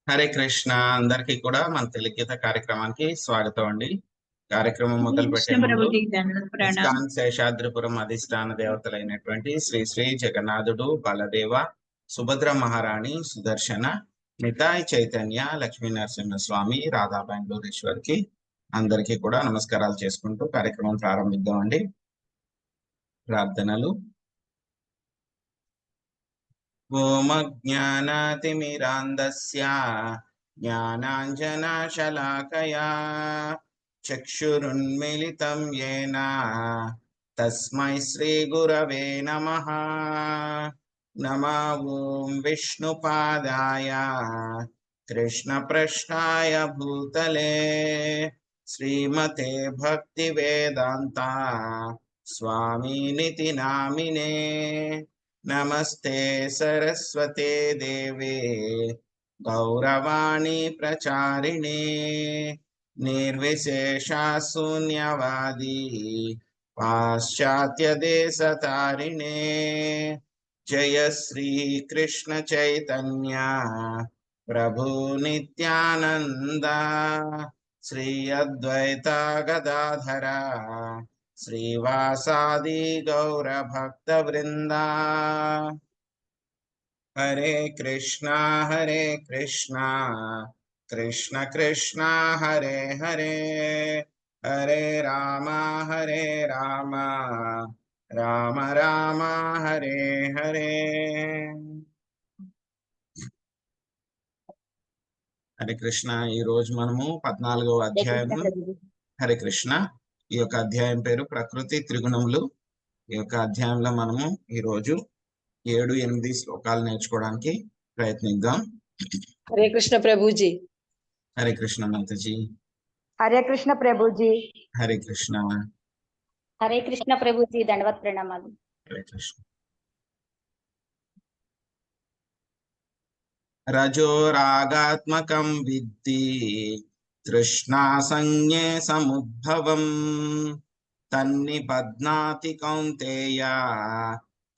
హరే కృష్ణ. అందరికీ కూడా మన తెలుగీత కార్యక్రమానికి స్వాగతం అండి. కార్యక్రమం మొదలు పెట్టే కృష్ణ ముందు ప్రభుజీ ప్రణామ్. ఇస్కాన్ శేషాద్రిపురం అధిష్టాన దేవతలైనటువంటి శ్రీ శ్రీ జగన్నాథుడు, బలదేవ, సుభద్ర మహారాణి, సుదర్శన, నితాయ్ చైతన్య, లక్ష్మీ నరసింహ స్వామి, రాధా బెంగళూరేశ్వర్ కి అందరికీ కూడా నమస్కారాలు చేసుకుంటూ కార్యక్రమం ప్రారంభిద్దామండి. ప్రార్థనలు. ఓం అజ్ఞానాతిమిరాంధస్య జ్ఞానాంజనశలాకయా చక్షురున్మిళితం యేన తస్మై శ్రీ గురవే నమః. నమో ఓం విష్ణుపాదాయ కృష్ణప్రష్టాయ భూతలే శ్రీమతే భక్తివేదాంత స్వామినితి నామినే. నమస్తే సరస్వతే దేవే గౌరవాణి ప్రచారిణే నిర్విశేష శూన్యవాది పాశ్చాత్య దేశతారిణే. జయ శ్రీ కృష్ణ చైతన్య ప్రభు నిత్యానంద శ్రీ అద్వైత గదాధర శ్రీవాసాది గౌర భక్త వృందా. హరే కృష్ణ కృష్ణ కృష్ణ హరే హరే, హరే రామ రామ రామ రామ హరే హరే. హరే కృష్ణ. ఈ రోజు మనము 14వ అధ్యాయము. హరే కృష్ణ. ఈ యొక్క అధ్యాయం పేరు ప్రకృతి త్రిగుణములు. ఈ యొక్క అధ్యాయంలో మనము ఈరోజు 7-8 శ్లోకాలు నేర్చుకోవడానికి ప్రయత్నిద్దాం. హరే కృష్ణ ప్రభుజీ. హరే కృష్ణ మాతాజీ. హరే కృష్ణ ప్రభుజీ. హరే కృష్ణ. హరే కృష్ణ ప్రభుజీ. దండవత్ ప్రణామాలు. హరే కృష్ణ. రజో రాగాత్మకం విద్ధి తృష్ణా సంజ్ఞే సముద్భవం తన్నిబధ్నాతి కౌంతేయ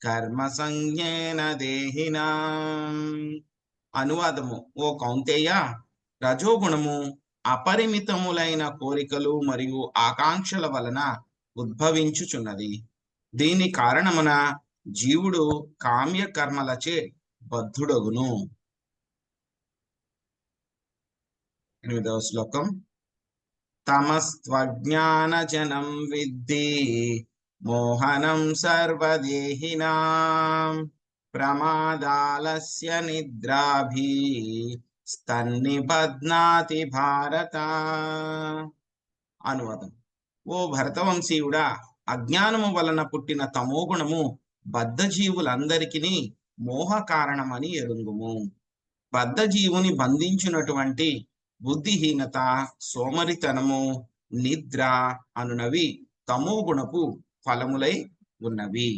కర్మ సంజ్ఞేన దేహినాం. అనువాదము. ఓ కౌంతేయ, రజోగుణము అపరిమితములైన కోరికలు మరియు ఆకాంక్షల వలన ఉద్భవించుచున్నది. దీని కారణమున జీవుడు కామ్య కర్మలచే బద్ధుడగును. 8వ శ్లోకం. తమస్త్వజ్ఞానజనం విద్ధి మోహనం సర్వదేహినాం ప్రమాదాలస్య నిద్రాభి స్తన్నిబధ్నాతి భారత. అనువాదం. ఓ భరతవంశీయుడా, అజ్ఞానము వలన పుట్టిన తమోగుణము బద్ధజీవులందరికీ మోహ కారణమని ఎరుంగుము. బద్ధజీవుని బంధించినటువంటి బుద్ధిహీనత, సోమరితనము, నిద్ర అనునవి తమోగుణపు ఫలములై ఉన్నవి.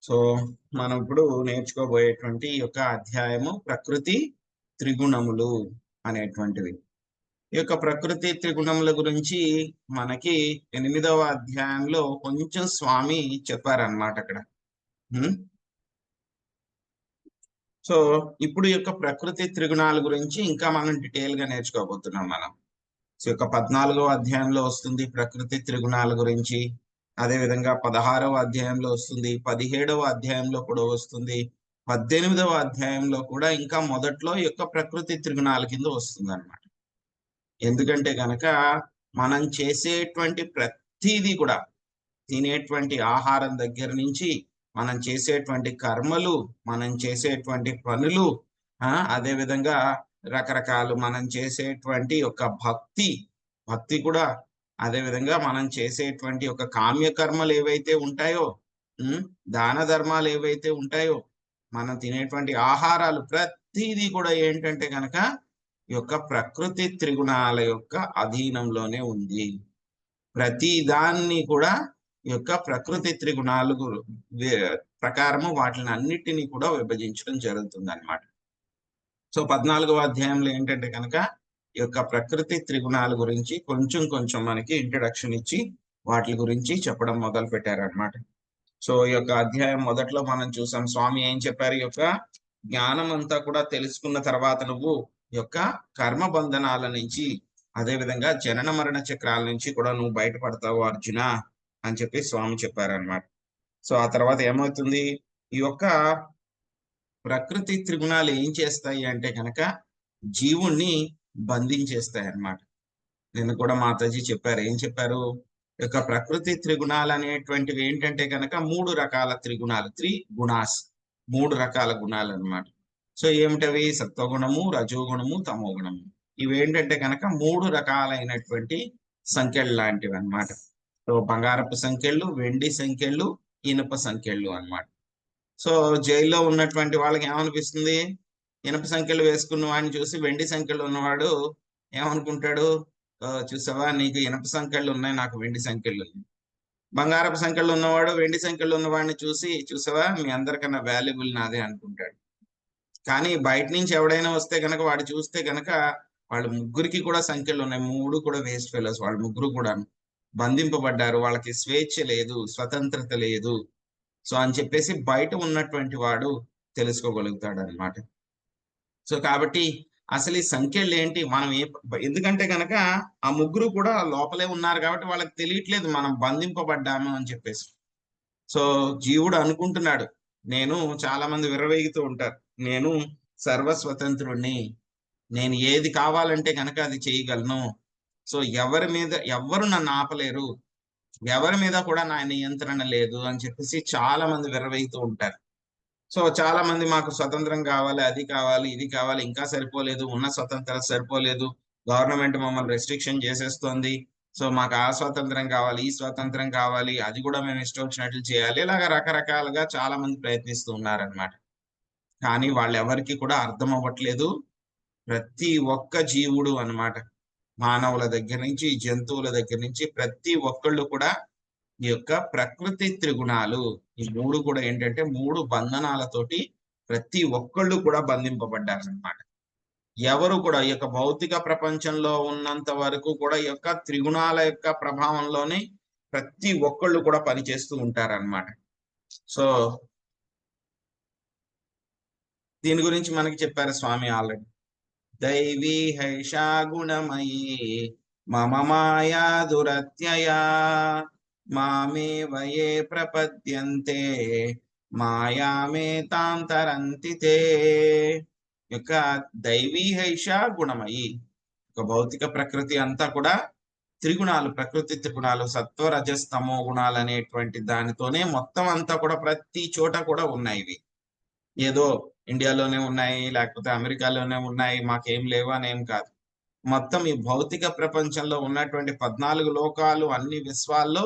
సో మనం ఇప్పుడు నేర్చుకోబోయేటువంటి యొక్క అధ్యాయము ప్రకృతి త్రిగుణములు అనేటువంటివి. ఈ యొక్క ప్రకృతి త్రిగుణముల గురించి మనకి 8వ అధ్యాయంలో కొంచెం స్వామి చెప్పారన్నమాట అక్కడ. సో ఇప్పుడు యొక్క ప్రకృతి త్రిగుణాల గురించి ఇంకా మనం డీటెయిల్ గా నేర్చుకోబోతున్నాం మనం. సో యొక్క 14వ అధ్యాయంలో వస్తుంది ప్రకృతి త్రిగుణాల గురించి. అదే విధంగా 16వ అధ్యాయంలో వస్తుంది, 17వ అధ్యాయంలో కూడా వస్తుంది, 18వ అధ్యాయంలో కూడా ఇంకా మొదట్లో యొక్క ప్రకృతి త్రిగుణాల కింద వస్తుంది అన్నమాట. ఎందుకంటే కనుక మనం చేసేటువంటి ప్రతిదీ కూడా, తినేటువంటి ఆహారం దగ్గర నుంచి మనం చేసేటువంటి కర్మలు, మనం చేసేటువంటి పనులు, అదే విధంగా రకరకాలు మనం చేసేటువంటి ఒక భక్తి కూడా, అదే విధంగా మనం చేసేటువంటి ఒక కామ్య కర్మలు ఏవైతే ఉంటాయో, దాన ధర్మాలు ఏవైతే ఉంటాయో, మనం తినేటువంటి ఆహారాలు ప్రతిదీ కూడా ఏంటంటే కనుక ఈ యొక్క ప్రకృతి త్రిగుణాల యొక్క అధీనంలోనే ఉంది. ప్రతి దాన్ని కూడా ఈ యొక్క ప్రకృతి త్రిగుణాలు ప్రకారము వాటిని అన్నిటినీ కూడా విభజించడం జరుగుతుంది అన్నమాట. సో 14వ అధ్యాయంలో ఏంటంటే కనుక ఈ యొక్క ప్రకృతి త్రిగుణాల గురించి కొంచెం మనకి ఇంట్రడక్షన్ ఇచ్చి వాటి గురించి చెప్పడం మొదలు పెట్టారనమాట. సో ఈ యొక్క అధ్యాయం మొదట్లో మనం చూసాం స్వామి ఏం చెప్పారు, ఈ యొక్క జ్ఞానం అంతా కూడా తెలుసుకున్న తర్వాత నువ్వు ఈ యొక్క కర్మ బంధనాల నుంచి, అదే విధంగా జనన మరణ చక్రాల నుంచి కూడా నువ్వు బయటపడతావు అర్జున అని చెప్పి స్వామి చెప్పారనమాట. సో ఆ తర్వాత ఏమవుతుంది, ఈ యొక్క ప్రకృతి త్రిగుణాలు ఏం చేస్తాయి అంటే కనుక జీవుణ్ణి బంధించేస్తాయి అన్నమాట. నిన్న కూడా మాతాజీ చెప్పారు, ఏం చెప్పారు, ఈ యొక్క ప్రకృతి త్రిగుణాలు అనేటువంటివి ఏంటంటే కనుక 3 రకాల త్రిగుణాలు, 3 గుణాస్, 3 రకాల గుణాలు అన్నమాట. సో ఏమిటవి, సత్వగుణము, రజోగుణము, తమోగుణము. ఇవేంటంటే కనుక 3 రకాలైనటువంటి సంఖ్యలు లాంటివి అన్నమాట. సో బంగారపు సంఖ్యలు, వెండి సంఖ్యలు, ఇనుప సంఖ్యలు అన్నమాట. సో జైల్లో ఉన్నటువంటి వాళ్ళకి ఏమనిపిస్తుంది, ఇనుప సంఖ్యలు వేసుకున్న వాడిని చూసి వెండి సంఖ్యలు ఉన్నవాడు ఏమనుకుంటాడు, చూసావా నీకు ఇనుప సంఖ్యలు ఉన్నాయి, నాకు వెండి సంఖ్యలు ఉన్నాయి. బంగారపు సంఖ్యలు ఉన్నవాడు వెండి సంఖ్యలు ఉన్నవాడిని చూసి, చూసావా మీ అందరికన్నా వాల్యుబుల్ నాదే అనుకుంటాడు. కానీ బయట నుంచి ఎవడైనా వస్తే గనక వాడు చూస్తే గనక వాళ్ళ ముగ్గురికి కూడా సంఖ్యలు ఉన్నాయి, 3 కూడా వేస్ట్ ఫెలోస్, వాళ్ళ ముగ్గురు కూడా బంధింపబడ్డారు, వాళ్ళకి స్వేచ్ఛ లేదు, స్వతంత్రత లేదు. సో అని చెప్పేసి బయట ఉన్నటువంటి వాడు తెలుసుకోగలుగుతాడు అనమాట. సో కాబట్టి అసలు ఈ సంఖ్యలు ఏంటి, మనం ఎందుకంటే కనుక ఆ ముగ్గురు కూడా లోపలే ఉన్నారు కాబట్టి వాళ్ళకి తెలియట్లేదు మనం బంధింపబడ్డాము అని చెప్పేసి. సో జీవుడు అనుకుంటున్నాడు, నేను, చాలా మంది విర్రవీగుతూ ఉంటారు, నేను సర్వస్వతంత్రుణ్ణి, నేను ఏది కావాలంటే కనుక అది చేయగలను, సో ఎవరు నన్ను ఆపలేరు, ఎవరి మీద కూడా నా నియంత్రణ లేదు అని చెప్పేసి చాలా మంది విర్రవీగుతూ ఉంటారు. సో చాలా మంది మాకు స్వతంత్రం కావాలి, అది కావాలి, ఇది కావాలి, ఇంకా సరిపోలేదు, ఉన్న స్వతంత్రం సరిపోలేదు, గవర్నమెంట్ మమ్మల్ని రెస్ట్రిక్షన్ చేసేస్తోంది, సో మాకు ఆ స్వాతంత్రం కావాలి, ఈ స్వాతంత్రం కావాలి, అది కూడా మేము ఇష్టం వచ్చినట్లు చేయాలి, ఇలాగ రకరకాలుగా చాలా మంది ప్రయత్నిస్తూ ఉన్నారనమాట. కానీ వాళ్ళెవరికి కూడా అర్థం అవ్వట్లేదు, ప్రతి ఒక్క జీవుడు అన్నమాట, మానవుల దగ్గర నుంచి జంతువుల దగ్గర నుంచి ప్రతి ఒక్కళ్ళు కూడా ఈ యొక్క ప్రకృతి త్రిగుణాలు, ఈ 3 కూడా ఏంటంటే 3 బంధనాలతోటి ప్రతి ఒక్కళ్ళు కూడా బంధింపబడ్డారనమాట. ఎవరు కూడా ఈ యొక్క భౌతిక ప్రపంచంలో ఉన్నంత వరకు కూడా ఈ యొక్క త్రిగుణాల యొక్క ప్రభావంలోనే ప్రతి ఒక్కళ్ళు కూడా పనిచేస్తూ ఉంటారన్నమాట. సో దీని గురించి మనకి చెప్పారు స్వామి ఆల్రెడీ, దైవీ హైషా గుణమయీ మమ మాయా దురత్యయా మామే వయే ప్రపద్యంతే మాయామే తాం తరంతి తే. యొక్క దైవీ హైషా గుణమయి, ఒక భౌతిక ప్రకృతి అంతా కూడా త్రిగుణాలు, ప్రకృతి త్రిగుణాలు, సత్వ రజస్ తమో గుణాలు అనేటువంటి దానితోనే మొత్తం అంతా కూడా ప్రతి చోట కూడా ఉన్నాయి. ఇవి ఏదో ఇండియాలోనే ఉన్నాయి లేకపోతే అమెరికాలోనే ఉన్నాయి మాకేం లేవు అనేం కాదు, మొత్తం ఈ భౌతిక ప్రపంచంలో ఉన్నటువంటి 14 లోకాలు, అన్ని విశ్వాల్లో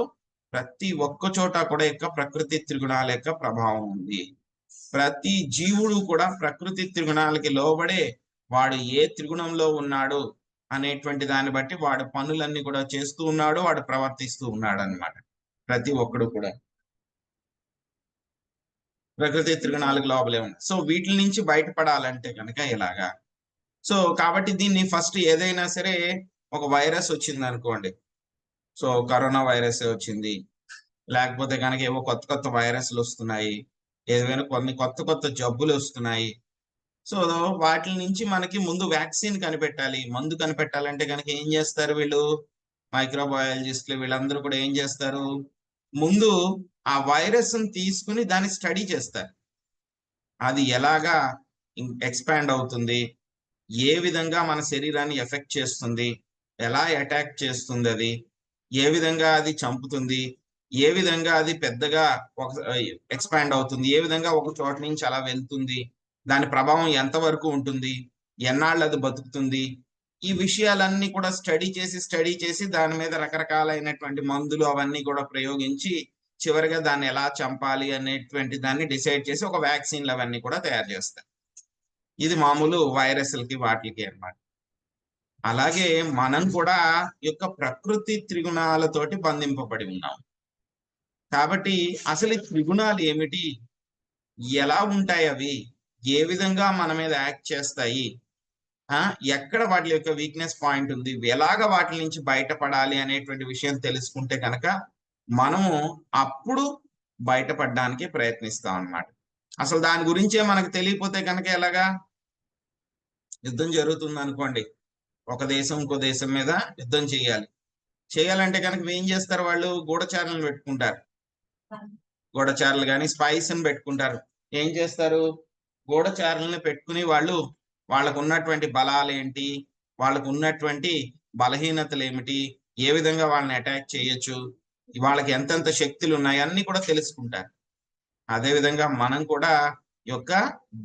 ప్రతి ఒక్క చోట కూడా యొక్క ప్రకృతి త్రిగుణాల యొక్క ప్రభావం ఉంది. ప్రతి జీవుడు కూడా ప్రకృతి త్రిగుణాలకి లోబడే వాడు ఏ త్రిగుణంలో ఉన్నాడు అనేటువంటి దాన్ని బట్టి వాడు పనులన్నీ కూడా చేస్తూ ఉన్నాడు, వాడు ప్రవర్తిస్తూ ఉన్నాడు అన్నమాట. ప్రతి ఒక్కడు కూడా ప్రకృతి త్రిగుణాలకు లోపలే ఉంది. సో వీటి నుంచి బయటపడాలంటే కనుక ఇలాగా. సో కాబట్టి దీన్ని ఫస్ట్ ఏదైనా సరే, ఒక వైరస్ వచ్చింది అనుకోండి, సో కరోనా వైరస్ వచ్చింది, లేకపోతే కనుక ఏవో కొత్త కొత్త వైరస్లు వస్తున్నాయి, ఏదైనా కొన్ని కొత్త కొత్త జబ్బులు వస్తున్నాయి. సో వాటి నుంచి మనకి ముందు వ్యాక్సిన్ కనిపెట్టాలి, మందు కనిపెట్టాలంటే కనుక ఏం చేస్తారు వీళ్ళు, మైక్రోబయాలజిస్టులు వీళ్ళందరూ కూడా ఏం చేస్తారు, ముందు ఆ వైరస్ ని తీసుకుని దాన్ని స్టడీ చేస్తారు, అది ఎలాగా ఎక్స్పాండ్ అవుతుంది, ఏ విధంగా మన శరీరాన్ని ఎఫెక్ట్ చేస్తుంది, ఎలా అటాక్ చేస్తుంది, అది ఏ విధంగా అది చంపుతుంది, ఏ విధంగా అది పెద్దగా ఎక్స్పాండ్ అవుతుంది, ఏ విధంగా ఒక చోట నుంచి అలా వెళ్తుంది, దాని ప్రభావం ఎంతవరకు ఉంటుంది, ఎన్నాళ్ళు అది బతుకుతుంది, ఈ విషయాలన్నీ కూడా స్టడీ చేసి దాని మీద రకరకాలైనటువంటి మందులు అవన్నీ కూడా ప్రయోగించి చివరిగా దాన్ని ఎలా చంపాలి అనేటువంటి దాన్ని డిసైడ్ చేసి ఒక వ్యాక్సిన్లు అవన్నీ కూడా తయారు చేస్తారు. ఇది మామూలు వైరస్లకి వాటికి అన్నమాట. అలాగే మనం కూడా యొక్క ప్రకృతి త్రిగుణాలతోటి బంధింపబడి ఉన్నాం. కాబట్టి అసలు ఈ త్రిగుణాలు ఏమిటి, ఎలా ఉంటాయి, అవి ఏ విధంగా మన మీద యాక్ట్ చేస్తాయి, ఎక్కడ వాటి యొక్క వీక్నెస్ పాయింట్ ఉంది, ఎలాగ వాటి నుంచి బయటపడాలి అనేటువంటి విషయం తెలుసుకుంటే కనుక మనము అప్పుడు బయటపడడానికి ప్రయత్నిస్తాం అన్నమాట. అసలు దాని గురించే మనకు తెలియకపోతే కనుక ఎలాగా? యుద్ధం జరుగుతుంది అనుకోండి, ఒక దేశం ఇంకో దేశం మీద యుద్ధం చేయాలంటే కనుక ఏం చేస్తారు? వాళ్ళు గూఢచారులను పెట్టుకుంటారు. గూఢచారులు కానీ స్పైస్ అని పెట్టుకుంటారు. ఏం చేస్తారు? గూఢచారులను పెట్టుకుని వాళ్ళకు ఉన్నటువంటి బలాలు ఏంటి, వాళ్ళకు ఉన్నటువంటి బలహీనతలు ఏమిటి, ఏ విధంగా వాళ్ళని అటాక్ చేయొచ్చు, వాళ్ళకి ఎంతెంత శక్తులు ఉన్నాయి అన్ని కూడా తెలుసుకుంటారు. అదే విధంగా మనం కూడా యొక్క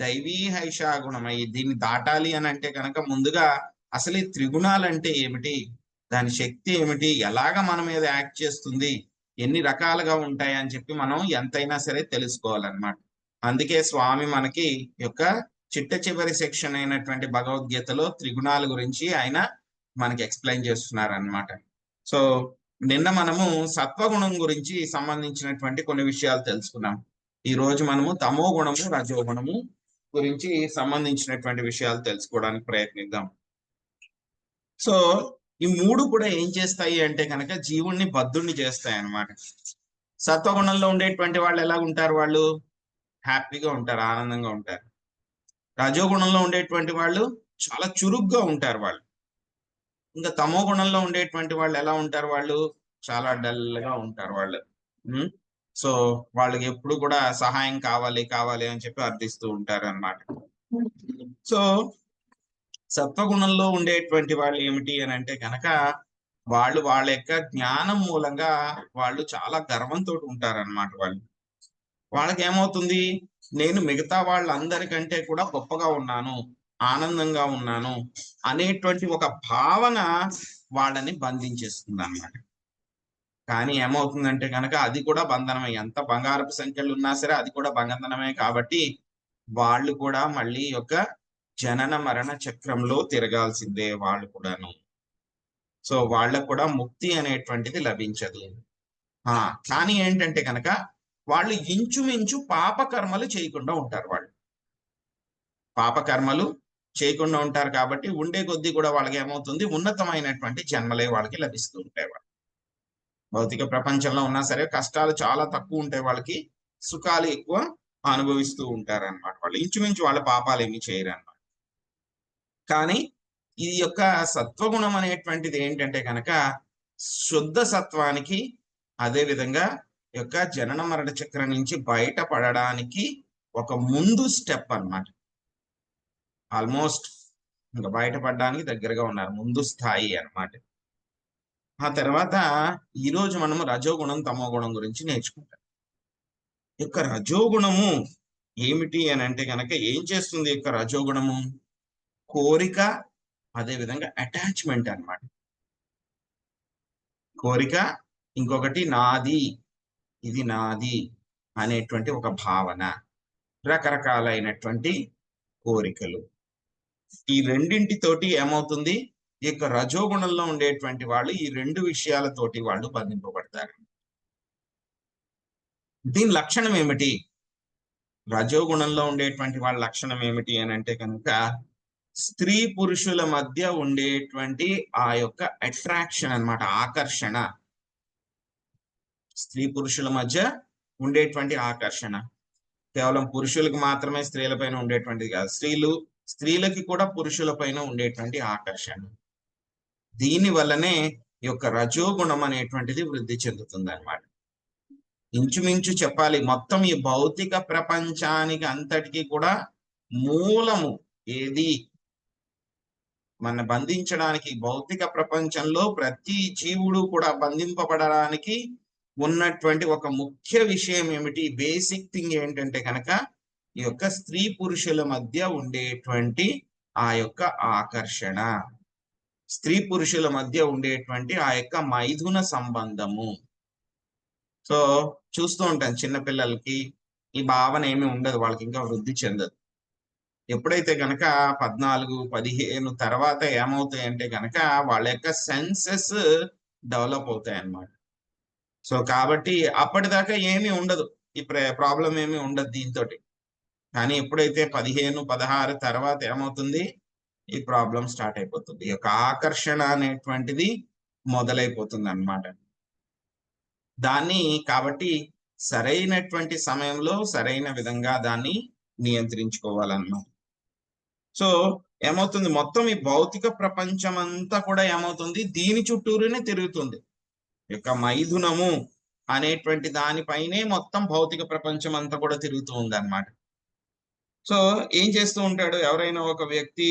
దైవీ హైషా గుణం దీన్ని దాటాలి అని అంటే కనుక ముందుగా అసలు ఈ త్రిగుణాలు అంటే ఏమిటి, దాని శక్తి ఏమిటి, ఎలాగ మన మీద యాక్ట్ చేస్తుంది, ఎన్ని రకాలుగా ఉంటాయి అని చెప్పి మనం ఎంతైనా సరే తెలుసుకోవాలన్నమాట. అందుకే స్వామి మనకి యొక్క చిట్ట చివరి సెక్షన్ అయినటువంటి భగవద్గీతలో త్రిగుణాల గురించి ఆయన మనకి ఎక్స్ప్లెయిన్ చేస్తున్నారన్నమాట. సో నిన్న మనము సత్వగుణం గురించి సంబంధించినటువంటి కొన్ని విషయాలు తెలుసుకున్నాం. ఈ రోజు మనము తమో గుణము, రజోగుణము గురించి సంబంధించినటువంటి విషయాలు తెలుసుకోవడానికి ప్రయత్నిద్దాం. సో ఈ మూడు కూడా ఏం చేస్తాయి అంటే కనుక జీవుణ్ణి బద్ధుణ్ణి చేస్తాయి అన్నమాట. సత్వగుణంలో ఉండేటువంటి వాళ్ళు ఎలా ఉంటారు? వాళ్ళు హ్యాపీగా ఉంటారు, ఆనందంగా ఉంటారు. రజోగుణంలో ఉండేటువంటి వాళ్ళు చాలా చురుగ్గా ఉంటారు వాళ్ళు. ఇంకా తమో గుణంలో ఉండేటువంటి వాళ్ళు ఎలా ఉంటారు? వాళ్ళు చాలా డల్ గా ఉంటారు వాళ్ళు. సో వాళ్ళకి ఎప్పుడు కూడా సహాయం కావాలి అని చెప్పి అర్థిస్తూ ఉంటారు అన్నమాట. సో సత్వగుణంలో ఉండేటువంటి వాళ్ళు ఏమిటి అని అంటే కనుక వాళ్ళ యొక్క జ్ఞానం మూలంగా వాళ్ళు చాలా గర్వంతో ఉంటారన్నమాట. వాళ్ళకి ఏమవుతుంది? నేను మిగతా వాళ్ళందరికంటే కూడా గొప్పగా ఉన్నాను, ఆనందంగా ఉన్నాను అనేటువంటి ఒక భావన వాళ్ళని బంధించేస్తుంది అన్నమాట. కానీ ఏమవుతుందంటే కనుక అది కూడా బంధనమే. ఎంత బంగారపు సంఖ్యలు ఉన్నా సరే అది కూడా బంధనమే. కాబట్టి వాళ్ళు కూడా మళ్ళీ యొక్క జనన మరణ చక్రంలో తిరగాల్సిందే వాళ్ళు కూడాను. సో వాళ్ళకు కూడా ముక్తి అనేటువంటిది లభించదు. కానీ ఏంటంటే కనుక వాళ్ళు ఇంచుమించు పాపకర్మలు చేయకుండా ఉంటారు. వాళ్ళు పాపకర్మలు చేయకుండా ఉంటారు కాబట్టి ఉండే కొద్దీ కూడా వాళ్ళకి ఏమవుతుంది? ఉన్నతమైనటువంటి జన్మలే వాళ్ళకి లభిస్తూ ఉంటాయి. వాళ్ళు భౌతిక ప్రపంచంలో ఉన్నా సరే కష్టాలు చాలా తక్కువ ఉంటాయి వాళ్ళకి, సుఖాలు ఎక్కువ అనుభవిస్తూ ఉంటారు అన్నమాట. వాళ్ళు ఇంచుమించు వాళ్ళ పాపాలు ఏమి చేయరు అన్నమాట. కానీ ఈ యొక్క సత్వగుణం అనేటువంటిది ఏంటంటే కనుక శుద్ధ సత్వానికి, అదే విధంగా యొక్క జనన మరణ చక్రం నుంచి బయటపడడానికి ఒక ముందు స్టెప్ అన్నమాట. ఆల్మోస్ట్ ఇంకా బయటపడడానికి దగ్గరగా ఉన్నారు, ముందు స్థాయి అన్నమాట. ఆ తర్వాత ఈరోజు మనము రజోగుణం, తమో గుణం గురించి నేర్చుకుంటాం. యొక్క రజోగుణము ఏమిటి అని అంటే కనుక ఏం చేస్తుంది? యొక్క రజోగుణము కోరిక, అదే విధంగా అటాచ్మెంట్ అన్నమాట. కోరిక, ఇంకొకటి నాది, ఇది నాది అనేటువంటి ఒక భావన, రకరకాలైనటువంటి కోరికలు. ఈ రెండింటితోటి ఏమవుతుంది? ఈ యొక్క రజోగుణంలో ఉండేటువంటి వాళ్ళు ఈ రెండు విషయాలతోటి వాళ్ళు బంధింపబడతారు. దీని లక్షణం ఏమిటి? రజోగుణంలో ఉండేటువంటి వాళ్ళ లక్షణం ఏమిటి అని అంటే కనుక స్త్రీ పురుషుల మధ్య ఉండేటువంటి ఆ యొక్క అట్రాక్షన్ అన్నమాట, ఆకర్షణ. స్త్రీ పురుషుల మధ్య ఉండేటువంటి ఆకర్షణ కేవలం పురుషులకు మాత్రమే స్త్రీల పైన ఉండేటువంటిది కాదు, స్త్రీలకి కూడా పురుషుల పైన ఉండేటువంటి ఆకర్షణ. దీని వల్లనే ఈ యొక్క రజోగుణం అనేటువంటిది వృద్ధి చెందుతుంది అన్నమాట. ఇంచుమించు చెప్పాలి, మొత్తం ఈ భౌతిక ప్రపంచానికి అంతటికీ కూడా మూలము ఏది? మన బంధించడానికి, భౌతిక ప్రపంచంలో ప్రతి జీవుడు కూడా బంధింపబడడానికి ఉన్నటువంటి ఒక ముఖ్య విషయం ఏమిటి? బేసిక్ థింగ్ ఏంటంటే కనుక ఈ యొక్క స్త్రీ పురుషుల మధ్య ఉండేటువంటి ఆ యొక్క ఆకర్షణ, స్త్రీ పురుషుల మధ్య ఉండేటువంటి ఆ యొక్క మైథున సంబంధము. సో చూస్తూ ఉంటాను చిన్నపిల్లలకి ఈ భావన ఏమి ఉండదు, వాళ్ళకి ఇంకా వృద్ధి చెందదు. ఎప్పుడైతే గనక 14, 15 తర్వాత ఏమవుతాయి అంటే గనక వాళ్ళ యొక్క సెన్సెస్ డెవలప్ అవుతాయి అన్నమాట. సో కాబట్టి అప్పటిదాకా ఏమీ ఉండదు, ఈ ప్రాబ్లం ఏమీ ఉండదు దీంతో. కానీ ఎప్పుడైతే 15, 16 తర్వాత ఏమవుతుంది? ఈ ప్రాబ్లం స్టార్ట్ అయిపోతుంది. ఈ యొక్క ఆకర్షణ అనేటువంటిది మొదలైపోతుంది అన్నమాట. దాన్ని కాబట్టి సరైనటువంటి సమయంలో సరైన విధంగా దాన్ని నియంత్రించుకోవాలన్నమాట. సో ఏమవుతుంది, మొత్తం ఈ భౌతిక ప్రపంచం అంతా కూడా ఏమవుతుంది, దీని చుట్టూరునే తిరుగుతుంది. యొక్క మైథునము అనేటువంటి దానిపైనే మొత్తం భౌతిక ప్రపంచం అంతా కూడా తిరుగుతూ ఉంది అన్నమాట. సో ఏం చేస్తూ ఉంటాడు, ఎవరైనా ఒక వ్యక్తి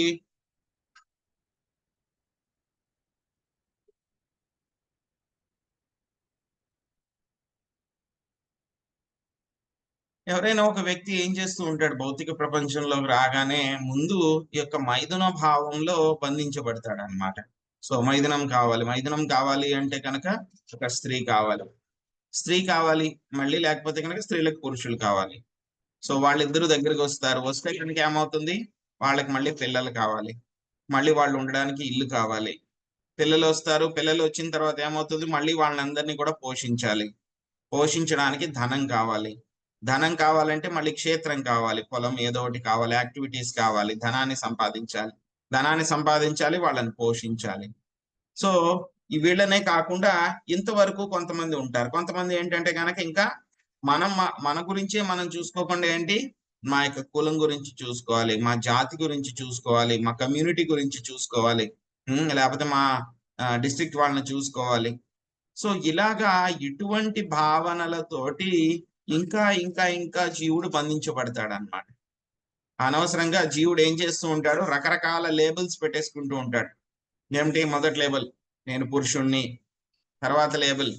ఏం చేస్తూ ఉంటాడు, భౌతిక ప్రపంచంలోకి రాగానే ముందు ఈ యొక్క మైథున భావంలో బంధించబడతాడు అన్నమాట. సో మైథునం కావాలి అంటే కనుక ఒక స్త్రీ కావాలి, మళ్ళీ లేకపోతే కనుక స్త్రీలకు పురుషులు కావాలి. సో వాళ్ళిద్దరూ దగ్గరికి వస్తే కనుక ఏమవుతుంది, వాళ్ళకి మళ్ళీ పిల్లలు కావాలి, మళ్ళీ వాళ్ళు ఉండడానికి ఇల్లు కావాలి. పిల్లలు వస్తారు, పిల్లలు వచ్చిన తర్వాత ఏమవుతుంది, మళ్ళీ వాళ్ళందరినీ కూడా పోషించడానికి ధనం కావాలంటే మళ్ళీ క్షేత్రం కావాలి, పొలం ఏదో ఒకటి కావాలి, యాక్టివిటీస్ కావాలి, ధనాన్ని సంపాదించాలి, వాళ్ళని పోషించాలి. సో ఈ వీళ్ళనే కాకుండా ఇంతవరకు కొంతమంది ఉంటారు. కొంతమంది ఏంటంటే కనుక ఇంకా మన గురించే మనం చూసుకోకుండా ఏంటి, మా యొక్క కులం గురించి చూసుకోవాలి, మా జాతి గురించి చూసుకోవాలి, మా కమ్యూనిటీ గురించి చూసుకోవాలి, లేకపోతే మా డిస్ట్రిక్ట్ వాళ్ళని చూసుకోవాలి. సో ఇలాగా ఇటువంటి భావనలతోటి ఇంకా ఇంకా ఇంకా జీవుడు బంధించబడతాడు అన్నమాట. అనవసరంగా జీవుడు ఏం చేస్తూ ఉంటాడు, రకరకాల లేబుల్స్ పెట్టేసుకుంటూ ఉంటాడు. ఏమిటి, మొదటి లేబుల్ నేను పురుషుణ్ణి, తర్వాత లేబుల్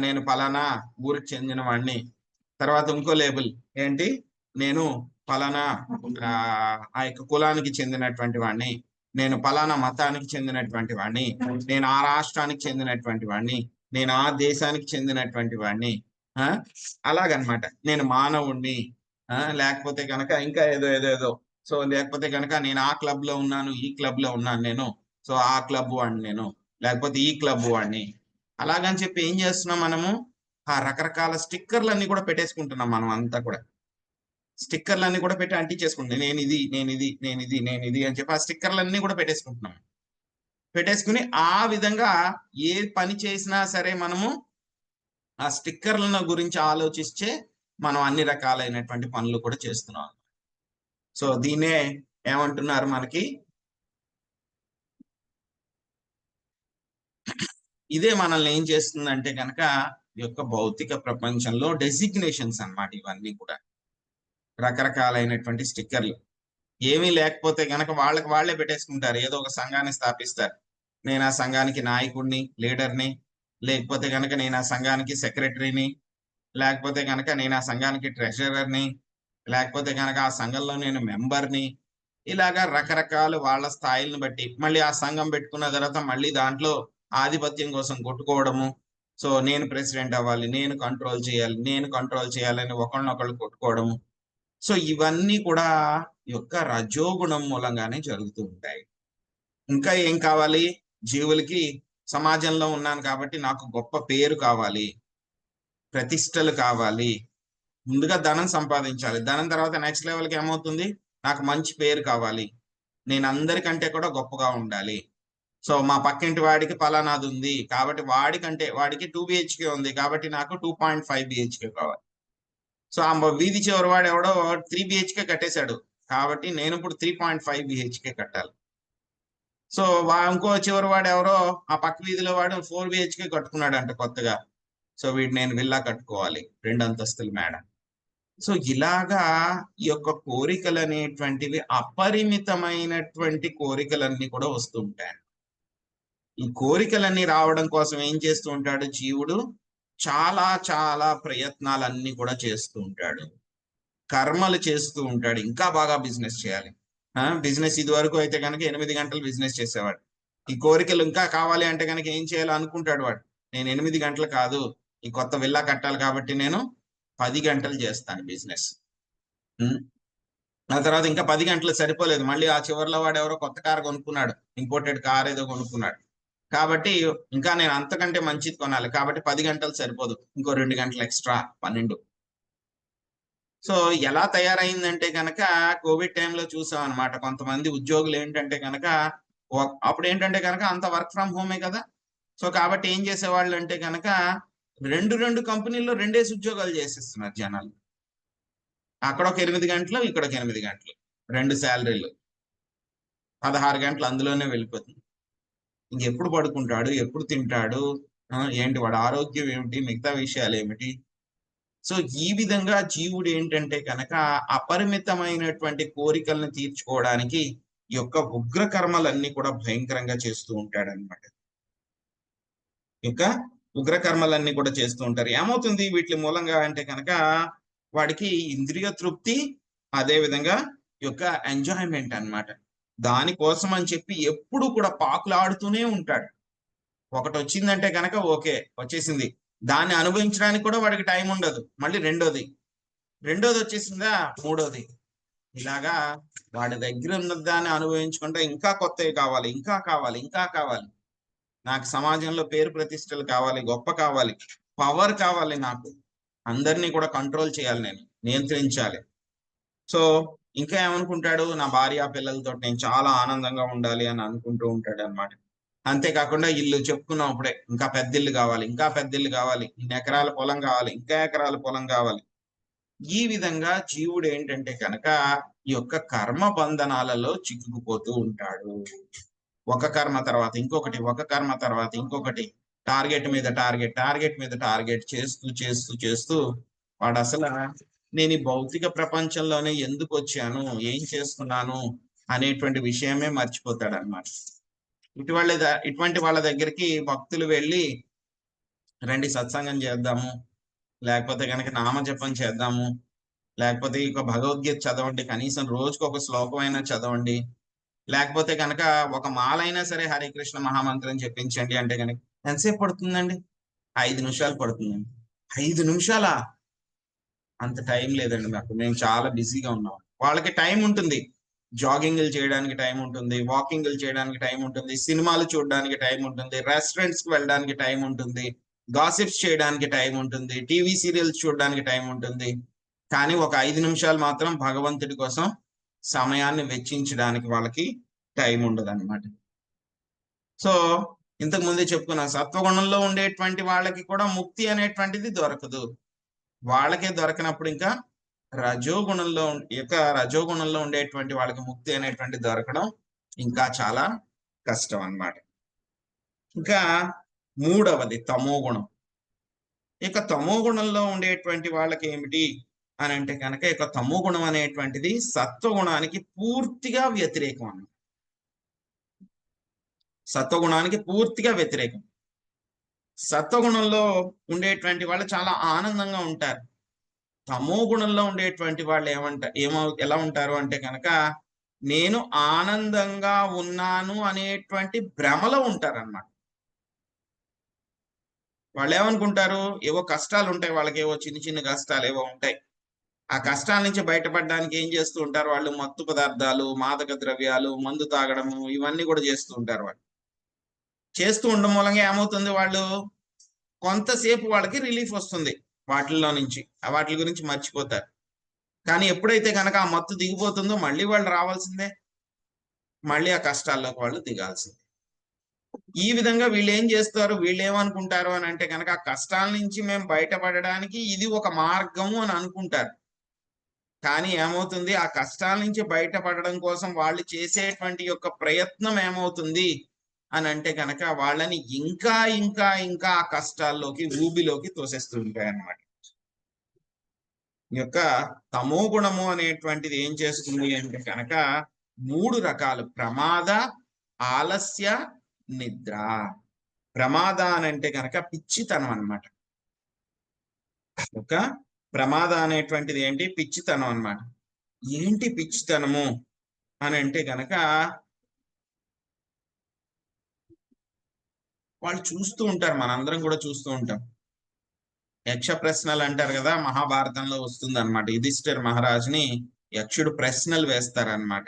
నేను పలానా ఊరికి చెందిన వాడిని, తర్వాత ఇంకో లేబుల్ ఏంటి, నేను పలానా ఆ యొక్క కులానికి చెందినటువంటి వాడిని, నేను పలానా మతానికి చెందినటువంటి వాడిని, నేను ఆ రాష్ట్రానికి చెందినటువంటి వాడిని, నేను ఆ దేశానికి చెందినటువంటి వాడిని, అలాగనమాట. నేను మానవుణ్ణి, లేకపోతే కనుక ఇంకా ఏదో. సో లేకపోతే కనుక నేను ఆ క్లబ్ లో ఉన్నాను, ఈ క్లబ్ లో ఉన్నాను నేను, సో ఆ క్లబ్ వాడిని నేను, లేకపోతే ఈ క్లబ్ వాడిని, అలాగని చెప్పి ఏం చేస్తున్నాం మనము, ఆ రకరకాల స్టిక్కర్లన్నీ కూడా పెట్టేసుకుంటున్నాం. మనం అంతా కూడా స్టిక్కర్లన్నీ కూడా పెట్టి అంటించేసుకుంటున్నాం. నేను ఇది అని చెప్పి ఆ స్టిక్కర్లన్నీ కూడా పెట్టేసుకుని ఆ విధంగా ఏ పని చేసినా సరే మనము ఆ స్టిక్కర్లను గురించి ఆలోచిస్తే మనం అన్ని రకాలైనటువంటి పనులు కూడా చేస్తున్నాం. సో దీన్నే ఏమంటున్నారు మనకి, ఇదే మనల్ని ఏం చేస్తుందంటే కనుక ఈ యొక్క భౌతిక ప్రపంచంలో డెసిగ్నేషన్స్ అన్నమాట. ఇవన్నీ కూడా రకరకాలైనటువంటి స్టిక్కర్లు. ఏమీ లేకపోతే కనుక వాళ్ళే పెట్టేసుకుంటారు, ఏదో ఒక సంఘాన్ని స్థాపిస్తారు, నేను ఆ సంఘానికి నాయకుడిని, లీడర్ని, లేకపోతే కనుక నేను ఆ సంఘానికి సెక్రటరీని, లేకపోతే కనుక నేను ఆ సంఘానికి ట్రెజరర్ని, లేకపోతే కనుక ఆ సంఘంలో నేను మెంబర్ని, ఇలాగా రకరకాల వాళ్ళ స్థాయిలను బట్టి మళ్ళీ ఆ సంఘం పెట్టుకున్న తర్వాత మళ్ళీ దాంట్లో ఆధిపత్యం కోసం కొట్టుకోవడము. సో నేను ప్రెసిడెంట్ అవ్వాలి, నేను కంట్రోల్ చేయాలని ఒకళ్ళనొకళ్ళు కొట్టుకోవడము. సో ఇవన్నీ కూడా యొక్క రజోగుణం మూలంగానే జరుగుతూ ఉంటాయి. ఇంకా ఏం కావాలి, జీవులకి సమాజంలో ఉన్నాను కాబట్టి నాకు గొప్ప పేరు కావాలి, ప్రతిష్టలు కావాలి, ముందుగా ధనం సంపాదించాలి, ధనం తర్వాత నెక్స్ట్ లెవెల్కి ఏమవుతుంది, నాకు మంచి పేరు కావాలి, నేను అందరికంటే కూడా గొప్పగా ఉండాలి. సో మా పక్కింటి వాడికి పలానాది ఉంది కాబట్టి వాడికి 2 BHK ఉంది కాబట్టి నాకు 2.5 BHK కావాలి. సో ఆ వీధి చివరి వాడు ఎవడో 3 BHK కట్టేశాడు కాబట్టి నేను ఇప్పుడు 3.5 BHK కట్టాలి. సో ఇంకో చివరి వాడు ఎవరో ఆ పక్క వీధిలో వాడు 4 BHK కట్టుకున్నాడు అంట కొత్తగా, సో వీడు నేను విల్లా కట్టుకోవాలి, 2 అంతస్తుల మేడ. సో ఇలాగా ఈ యొక్క కోరికలు అనేటువంటివి అపరిమితమైనటువంటి కోరికలన్నీ కూడా వస్తూ ఉంటాయి. ఈ కోరికలన్నీ రావడం కోసం ఏం చేస్తూ ఉంటాడు జీవుడు, చాలా చాలా ప్రయత్నాలన్నీ కూడా చేస్తూ ఉంటాడు, కర్మలు చేస్తూ ఉంటాడు, ఇంకా బాగా బిజినెస్ చేయాలి. బిజినెస్ ఇది వరకు అయితే కనుక 8 గంటలు బిజినెస్ చేసేవాడు, ఈ కోరికలు ఇంకా కావాలి అంటే కనుక ఏం చేయాలో అనుకుంటాడు వాడు, నేను 8 గంటలు కాదు, ఈ కొత్త విల్లా కట్టాలి కాబట్టి నేను 10 గంటలు చేస్తాను బిజినెస్. ఆ తర్వాత ఇంకా 10 గంటలు సరిపోలేదు, మళ్ళీ ఆ చివరిలో వాడు ఎవరో కొత్త కార్ కొనుక్కున్నాడు, ఇంపోర్టెడ్ కార్ ఏదో కొనుక్కున్నాడు కాబట్టి ఇంకా నేను అంతకంటే మంచిది కొనాలి కాబట్టి 10 గంటలు సరిపోదు, ఇంకో 2 గంటలు ఎక్స్ట్రా 12. సో ఎలా తయారైందంటే కనుక కోవిడ్ టైంలో చూసాం అనమాట. కొంతమంది ఉద్యోగులు ఏంటంటే కనుక అప్పుడు ఏంటంటే కనుక అంత వర్క్ ఫ్రమ్ హోమే కదా, సో కాబట్టి ఏం చేసేవాళ్ళు అంటే కనుక రెండు కంపెనీల్లో 2 ఉద్యోగాలు చేసేస్తున్నారు జనాలు. అక్కడ ఒక 8 గంటలు, ఇక్కడ ఒక 8 గంటలు, 2 శాలరీలు, 16 గంటలు అందులోనే వెళ్ళిపోతుంది. ఇంకెప్పుడు పడుకుంటాడు, ఎప్పుడు తింటాడు, ఏంటి వాడు ఆరోగ్యం ఏమిటి, మిగతా విషయాలు ఏమిటి? సో ఈ విధంగా జీవుడు ఏంటంటే కనుక అపరిమితమైనటువంటి కోరికలను తీర్చుకోవడానికి ఈ యొక్క ఉగ్ర కర్మలన్నీ కూడా భయంకరంగా చేస్తూ ఉంటాడు అనమాట. ఉగ్ర కర్మలన్నీ కూడా చేస్తూ ఉంటారు. ఏమవుతుంది వీటి మూలంగా అంటే కనుక వాడికి ఇంద్రియ తృప్తి, అదే విధంగా ఈ యొక్క ఎంజాయ్మెంట్ అన్నమాట. దానికోసం అని చెప్పి ఎప్పుడు కూడా పాకులాడుతూనే ఉంటాడు. ఒకటి వచ్చిందంటే కనుక ఓకే వచ్చేసింది, దాన్ని అనుభవించడానికి కూడా వాడికి టైం ఉండదు. మళ్ళీ రెండోది వచ్చేసిందా, మూడోది, ఇలాగా వాడి దగ్గర ఉన్న దాన్ని అనుభవించుకుంటే ఇంకా కొత్తవి కావాలి, ఇంకా కావాలి, ఇంకా కావాలి. నాకు సమాజంలో పేరు ప్రతిష్టలు కావాలి, గొప్ప కావాలి, పవర్ కావాలి, నాకు అందరినీ కూడా కంట్రోల్ చేయాలి, నేను నియంత్రించాలి. సో ఇంకా ఏమనుకుంటాడు, నా భార్య పిల్లలతో నేను చాలా ఆనందంగా ఉండాలి అని అనుకుంటూ ఉంటాడు అనమాట. అంతేకాకుండా ఇల్లు చెప్పుకున్నాం అప్పుడే, ఇంకా పెద్ద ఇల్లు కావాలి, ఇంకా పెద్ద ఇల్లు కావాలి, ఇన్ని ఎకరాల పొలం కావాలి, ఇంకా ఎకరాల పొలం కావాలి. ఈ విధంగా జీవుడు ఏంటంటే కనుక ఈ యొక్క కర్మ బంధనాలలో చిక్కుకుపోతూ ఉంటాడు. ఒక కర్మ తర్వాత ఇంకొకటి, ఒక కర్మ తర్వాత ఇంకొకటి, టార్గెట్ మీద టార్గెట్ చేస్తూ వాడు అసలు నేను ఈ భౌతిక ప్రపంచంలోనే ఎందుకు వచ్చాను, ఏం చేస్తున్నాను అనేటువంటి విషయమే మర్చిపోతాడు అనమాట. ఇటువంటి వాళ్ళ దగ్గరికి భక్తులు వెళ్ళి, రండి సత్సంగం చేద్దాము, లేకపోతే కనుక నామజపం చేద్దాము, లేకపోతే ఇక భగవద్గీత చదవండి, కనీసం రోజుకు ఒక శ్లోకం అయినా చదవండి, లేకపోతే కనుక ఒక మాలైనా సరే హరే కృష్ణ మహామంత్రం చెప్పించండి అంటే కనుక ఎంతసేపు పడుతుందండి? 5 నిమిషాలు పడుతుందండి. 5 నిమిషాలా? అంత టైం లేదండి నాకు, మేము చాలా బిజీగా ఉన్నాం. వాళ్ళకి టైం ఉంటుంది, జాగింగ్లు చేయడానికి టైం ఉంటుంది, వాకింగ్లు చేయడానికి టైం ఉంటుంది, సినిమాలు చూడడానికి టైం ఉంటుంది, రెస్టారెంట్స్ కి వెళ్ళడానికి టైం ఉంటుంది, గాసిప్స్ చేయడానికి టైం ఉంటుంది, టీవీ సీరియల్స్ చూడడానికి టైం ఉంటుంది. కానీ ఒక 5 నిమిషాలు మాత్రం భగవంతుడి కోసం సమయాన్ని వెచ్చించడానికి వాళ్ళకి టైం ఉండదు అనమాట. సో ఇంతకు ముందే చెప్పుకున్నాం, సత్వగుణంలో ఉండేటువంటి వాళ్ళకి కూడా ముక్తి అనేటువంటిది దొరకదు. వాళ్ళకే దొరకనప్పుడు ఇంకా రజోగుణంలో ఉండేటువంటి వాళ్ళకి ముక్తి అనేటువంటి దొరకడం ఇంకా చాలా కష్టం అన్నమాట. ఇంకా మూడవది తమో గుణం. ఇక తమో గుణంలో ఉండేటువంటి వాళ్ళకి ఏమిటి అని అంటే కనుక ఇక తమో గుణం అనేటువంటిది సత్వగుణానికి పూర్తిగా వ్యతిరేకం అన్నమాట. సత్వగుణానికి పూర్తిగా వ్యతిరేకం. సత్వగుణంలో ఉండేటువంటి వాళ్ళు చాలా ఆనందంగా ఉంటారు. తమో గుణంలో ఉండేటువంటి వాళ్ళు ఎలా ఉంటారు అంటే కనుక నేను ఆనందంగా ఉన్నాను అనేటువంటి భ్రమలో ఉంటారన్నమాట. వాళ్ళు ఏమనుకుంటారు, ఏవో కష్టాలు ఉంటాయి, వాళ్ళకి ఏవో చిన్న కష్టాలు ఏవో ఉంటాయి. ఆ కష్టాల నుంచి బయటపడడానికి ఏం చేస్తూ ఉంటారు వాళ్ళు, మత్తు పదార్థాలు, మాదక ద్రవ్యాలు, మందు తాగడము, ఇవన్నీ కూడా చేస్తూ ఉంటారు. వాళ్ళు చేస్తూ ఉండడం మూలంగా ఏమవుతుంది, వాళ్ళు కొంతసేపు వాళ్ళకి రిలీఫ్ వస్తుంది వాటిల్లో నుంచి, వాటి గురించి మర్చిపోతారు. కానీ ఎప్పుడైతే కనుక ఆ మత్తు దిగిపోతుందో మళ్ళీ వాళ్ళు రావాల్సిందే, మళ్ళీ ఆ కష్టాల్లోకి వాళ్ళు దిగాల్సిందే. ఈ విధంగా వీళ్ళు ఏం చేస్తారు, వీళ్ళు ఏమనుకుంటారు అని అంటే కనుక ఆ కష్టాల నుంచి మేము బయటపడడానికి ఇది ఒక మార్గము అని అనుకుంటారు. కానీ ఏమవుతుంది, ఆ కష్టాల నుంచి బయటపడడం కోసం వాళ్ళు చేసేటువంటి యొక్క ప్రయత్నం ఏమవుతుంది అని అంటే కనుక వాళ్ళని ఇంకా ఇంకా ఇంకా ఆ కష్టాల్లోకి, ఊబిలోకి తోసేస్తూ ఉంటాయి అన్నమాట. ఈ యొక్క తమో గుణము అనేటువంటిది ఏం చేస్తుంది అంటే కనుక 3 రకాలు: ప్రమాద, ఆలస్య, నిద్ర. ప్రమాద అని అంటే కనుక పిచ్చితనం అన్నమాట. ఒక ప్రమాద అనేటువంటిది ఏంటి, పిచ్చితనం అన్నమాట. ఏంటి పిచ్చితనము అని అంటే కనుక వాళ్ళు చూస్తూ ఉంటారు, మనందరం కూడా చూస్తూ ఉంటాం. యక్ష ప్రశ్నలు అంటారు కదా, మహాభారతంలో వస్తుంది అనమాట. యుధిష్ఠిర్ మహారాజుని యక్షుడు ప్రశ్నలు వేస్తారనమాట.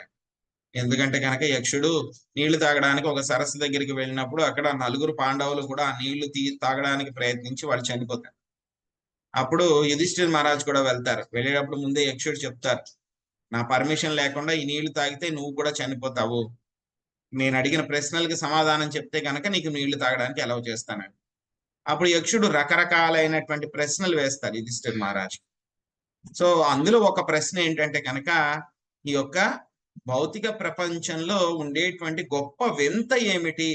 ఎందుకంటే కనుక యక్షుడు నీళ్లు తాగడానికి ఒక సరస్సు దగ్గరికి వెళ్ళినప్పుడు అక్కడ 4 పాండవులు కూడా ఆ నీళ్లు తాగడానికి ప్రయత్నించి వాళ్ళు చనిపోతారు. అప్పుడు యుధిష్ఠిర్ మహారాజు కూడా వెళ్తారు. వెళ్ళేటప్పుడు ముందే యక్షుడు చెప్తారు, నా పర్మిషన్ లేకుండా ఈ నీళ్లు తాగితే నువ్వు కూడా చనిపోతావు, నేను అడిగిన ప్రశ్నలకి సమాధానం చెప్తే కనుక నీకు నీళ్లు తాగడానికి అలౌ చేస్తానని. అప్పుడు యక్షుడు రకరకాలైనటువంటి ప్రశ్నలు వేస్తారు యుధిష్ఠిర్ మహారాజ్. సో అందులో ఒక ప్రశ్న ఏంటంటే కనుక ఈ యొక్క భౌతిక ప్రపంచంలో ఉండేటువంటి గొప్ప వింత ఏమిటి